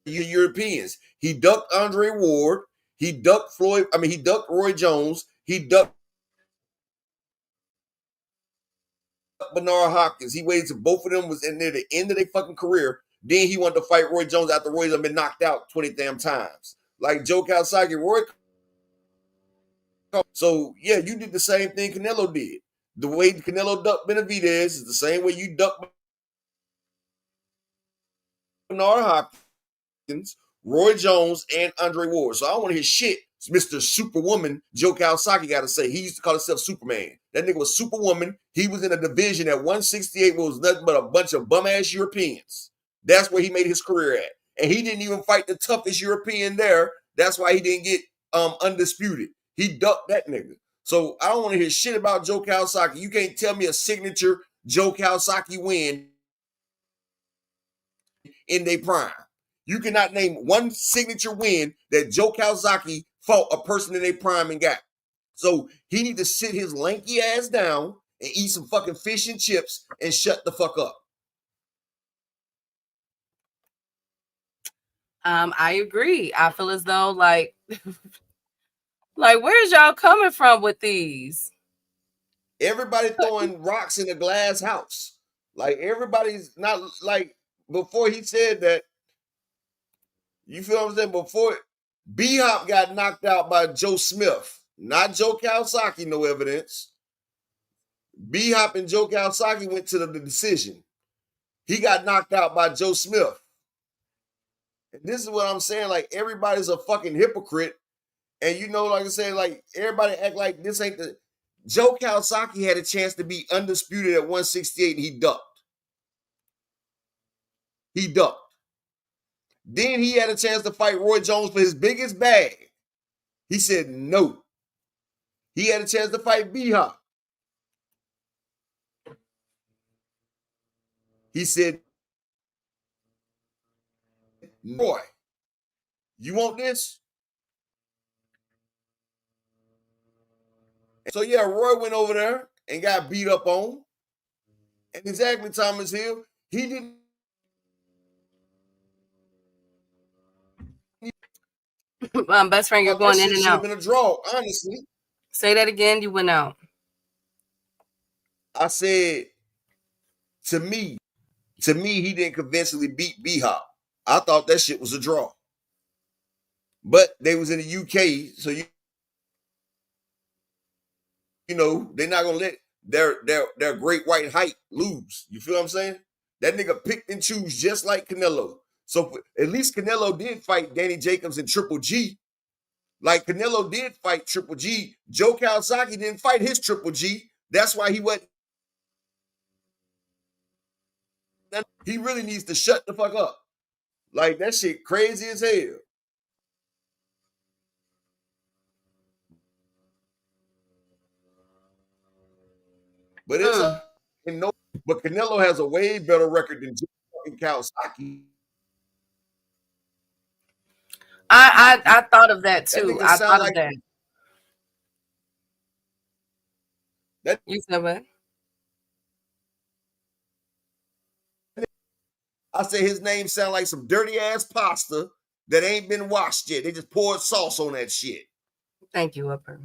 Europeans. He ducked Andre Ward. He ducked he ducked Roy Jones. He ducked Bernard Hopkins. He waited till both of them was in near the end of their fucking career. Then he wanted to fight Roy Jones after Roy had been knocked out 20 damn times. Like Joe Kawasaki, Roy. So yeah, you did the same thing Canelo did. The way Canelo ducked Benavidez is the same way you ducked Bernard Hopkins, Roy Jones, and Andre Ward. So I don't want to hear shit Mr. Superwoman Joe Kawasaki got to say. He used to call himself Superman. That nigga was Superwoman. He was in a division at 168 where it was nothing but a bunch of bum-ass Europeans. That's where he made his career at. And he didn't even fight the toughest European there. That's why he didn't get undisputed. He ducked that nigga. So I don't want to hear shit about Joe Kawasaki. You can't tell me a signature Joe Kawasaki win in their prime. You cannot name one signature win that Joe Kawasaki fought a person in their prime and got. So he need to sit his lanky ass down and eat some fucking fish and chips and shut the fuck up. I agree. I feel as though like where's y'all coming from with these? Everybody throwing rocks in a glass house. Like everybody's not like before he said that. You feel what I'm saying? Before B Hop got knocked out by Joe Smith, not Joe Kawasaki, no evidence. B Hop and Joe Kawasaki went to the decision. He got knocked out by Joe Smith. And this is what I'm saying. Like, everybody's a fucking hypocrite. And you know, like I said, like, everybody act like this ain't the. Joe Kawasaki had a chance to be undisputed at 168 and he ducked. He ducked. Then he had a chance to fight Roy Jones for his biggest bag. He said no. He had a chance to fight B-Hop. He said, Roy, you want this? So yeah, Roy went over there and got beat up on. And exactly, Thomas Hill, he didn't. Best friend, you're going in and Should have out. been a draw, honestly. Say that again. You went out. I said, to me, he didn't convincingly beat B-Hop. I thought that shit was a draw. But they was in the UK, so you know, they're not gonna let their great white height lose. You feel what I'm saying? That nigga picked and choose just like Canelo. So at least Canelo did fight Danny Jacobs and Triple G. Like Canelo did fight Triple G. Joe Kawasaki didn't fight his Triple G. That's why he wasn't. He really needs to shut the fuck up. Like, that shit crazy as hell. But it's but Canelo has a way better record than Kawasaki. I thought of that too. I thought of that. You said what? I say his name sound like some dirty ass pasta that ain't been washed yet. They just poured sauce on that shit. Thank you, Upper.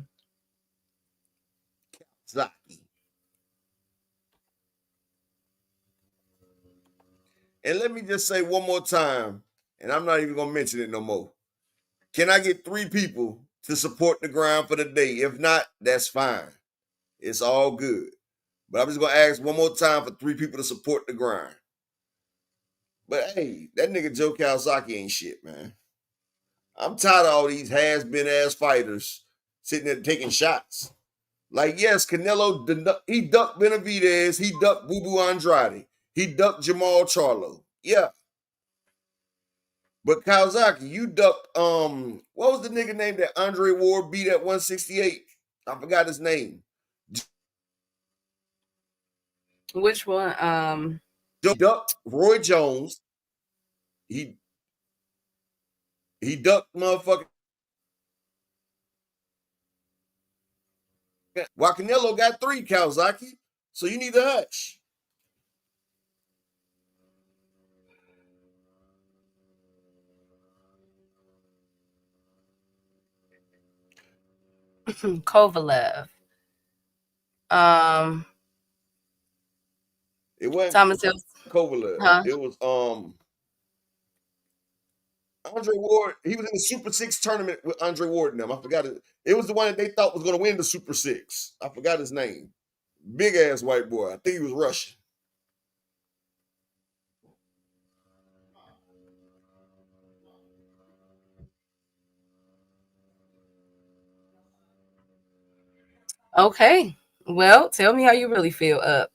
Kawasaki. And let me just say one more time, and I'm not even gonna mention it no more. Can I get 3 people to support the grind for the day? If not, that's fine. It's all good. But I'm just gonna ask one more time for 3 people to support the grind. But hey, that nigga Joe Kawasaki ain't shit, man. I'm tired of all these has-been ass fighters sitting there taking shots. Like, yes, Canelo, he ducked Benavidez, he ducked Boo Boo Andrade, he ducked Jamal Charlo. Yeah. But Kawasaki, you ducked, what was the nigga name that Andre Ward beat at 168? I forgot his name. Which one? Ducked Roy Jones. He ducked motherfucker. While Canelo got 3, Kawasaki. So you need to hush. Kovalev. It wasn't Thomas Hill. Kovalev. Huh? It was Andre Ward. He was in the Super 6 tournament with Andre Ward and them. I forgot it. It was the one that they thought was going to win the Super 6. I forgot his name. Big ass white boy. I think he was Russian. Okay. Well, tell me how you really feel up.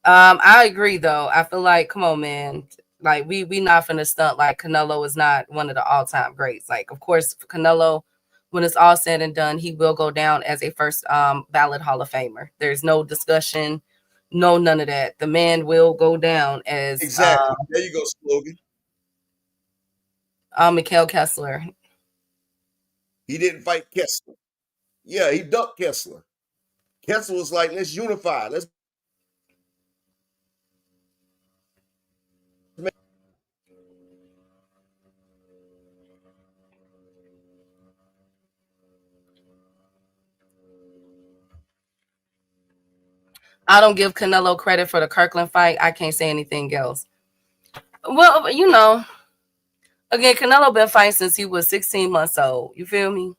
I agree though. I feel like, come on, man. Like we not finna stunt like Canelo is not one of the all-time greats. Like, of course, Canelo, when it's all said and done, he will go down as a first ballot Hall of Famer. There's no discussion, no none of that. The man will go down as exactly. There you go, slogan. Mikhail Kessler. He didn't fight Kessler. Yeah, he ducked Kessler. Kessler was like, let's unify. Let's I don't give Canelo credit for the Kirkland fight. I can't say anything else. Well, you know, again, Canelo been fighting since he was 16 months old. You feel me?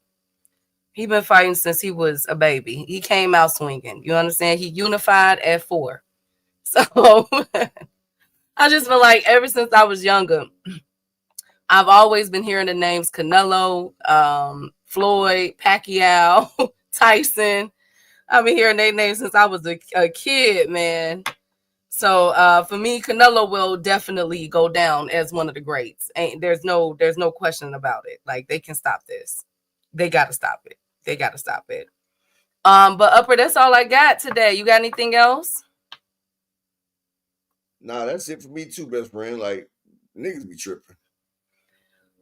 He been fighting since he was a baby. He came out swinging. You understand? He unified at 4. So I just feel like ever since I was younger, I've always been hearing the names Canelo, Floyd, Pacquiao, Tyson. I've been hearing their names since I was a kid, man. So for me, Canelo will definitely go down as one of the greats. There's no question about it. Like, they can stop this. They gotta stop it. They gotta stop it. But Upper, that's all I got today. You got anything else? Nah, that's it for me too, best friend. Like, niggas be tripping.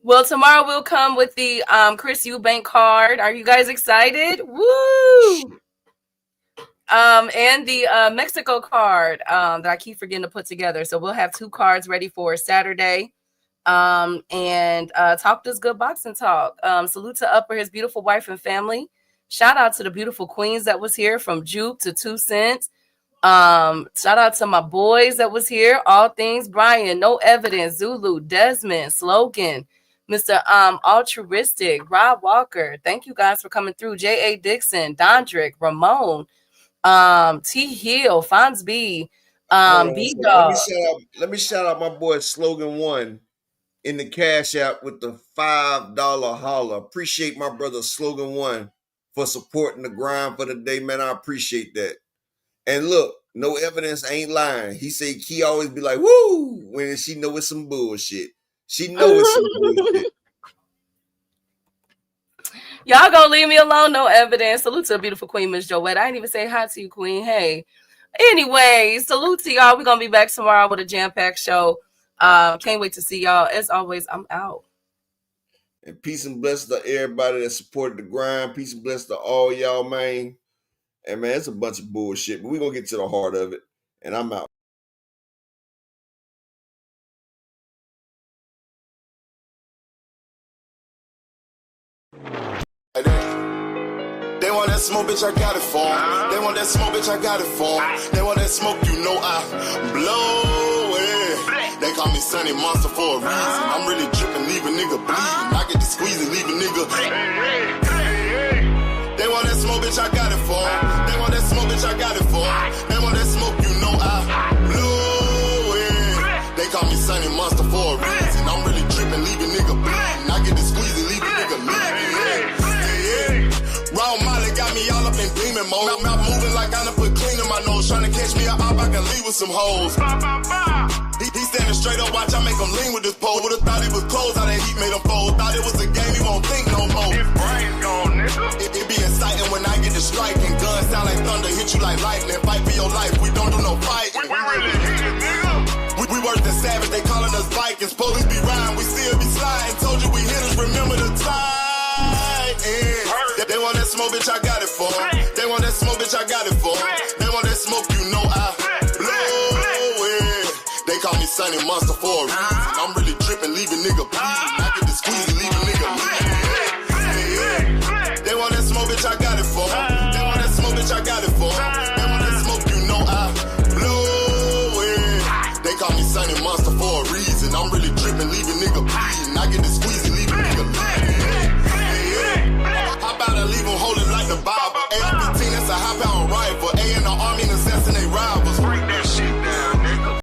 Well, tomorrow we'll come with the Chris Eubank card. Are you guys excited? Woo! And the Mexico card that I keep forgetting to put together. So we'll have 2 cards ready for Saturday. And talk this good boxing talk. Salute to Upper, his beautiful wife and family. Shout out to the beautiful queens that was here, from Juke to 2 Cents. Shout out to my boys that was here. All Things Brian, No Evidence, Zulu, Desmond, Slogan, Mr. Altruistic, Rob Walker. Thank you guys for coming through. J.A. Dixon, Dondrick, Ramon, T Hill, Fonz B, B Dog. Let me shout out my boy Slogan 1 in the Cash App with the $5 holler. Appreciate my brother Slogan 1 for supporting the grind for the day, man. I appreciate that. And look, No Evidence ain't lying. He said he always be like, woo, when she know it's some bullshit. She know it's some bullshit. Y'all gonna leave me alone? No Evidence. Salute to the beautiful queen, Miss Joette. I didn't even say hi to you, queen. Hey. Anyway, salute to y'all. We're gonna be back tomorrow with a jam-packed show. Can't wait to see y'all. As always, I'm out. And peace and bless to everybody that supported the grind. Peace and bless to all y'all, man. And man, it's a bunch of bullshit, but we're gonna get to the heart of it. And I'm out. They want that smoke, bitch, I got it for 'em. They want that smoke, bitch, I got it for 'em. They want that smoke, you know I blow it. They call me Sunny Monster for a reason. I'm really dripping, leave a nigga bleeding. I get to squeeze and leave a nigga. They want that smoke, bitch, I got it for 'em. They want that smoke, bitch, I got it for 'em. They want that smoke, you know I blow it. They call me Sunny Monster for a reason. I'm really dripping, leave a nigga bleeding. I get to squeeze and leave a nigga bleeding. Raw Molly got me all up in demon mode. Mouth moving like I done put clean in my nose. Trying to catch me up, I can leave with some hoes. He standing straight up, watch I make him lean with this pole. Would've thought he was closed, how that heat made him fold. Thought it was a game, he won't think no more. His brain's gone, nigga. It be exciting when I get to striking. Guns sound like thunder, hit you like lightning. Fight for your life, we don't do no fighting. We really hit it, nigga. We worse than savage, they calling us Vikings. Police be riding, we still be sliding. Told you we hitters, remember the time. They want that smoke, bitch, I got it for 'em. They want that smoke, bitch, I got it for 'em. They want that smoke, you know I blow it. They call me Sunny Monster for a reason. I'm really dripping, leaving nigga bleeding. I get to squeeze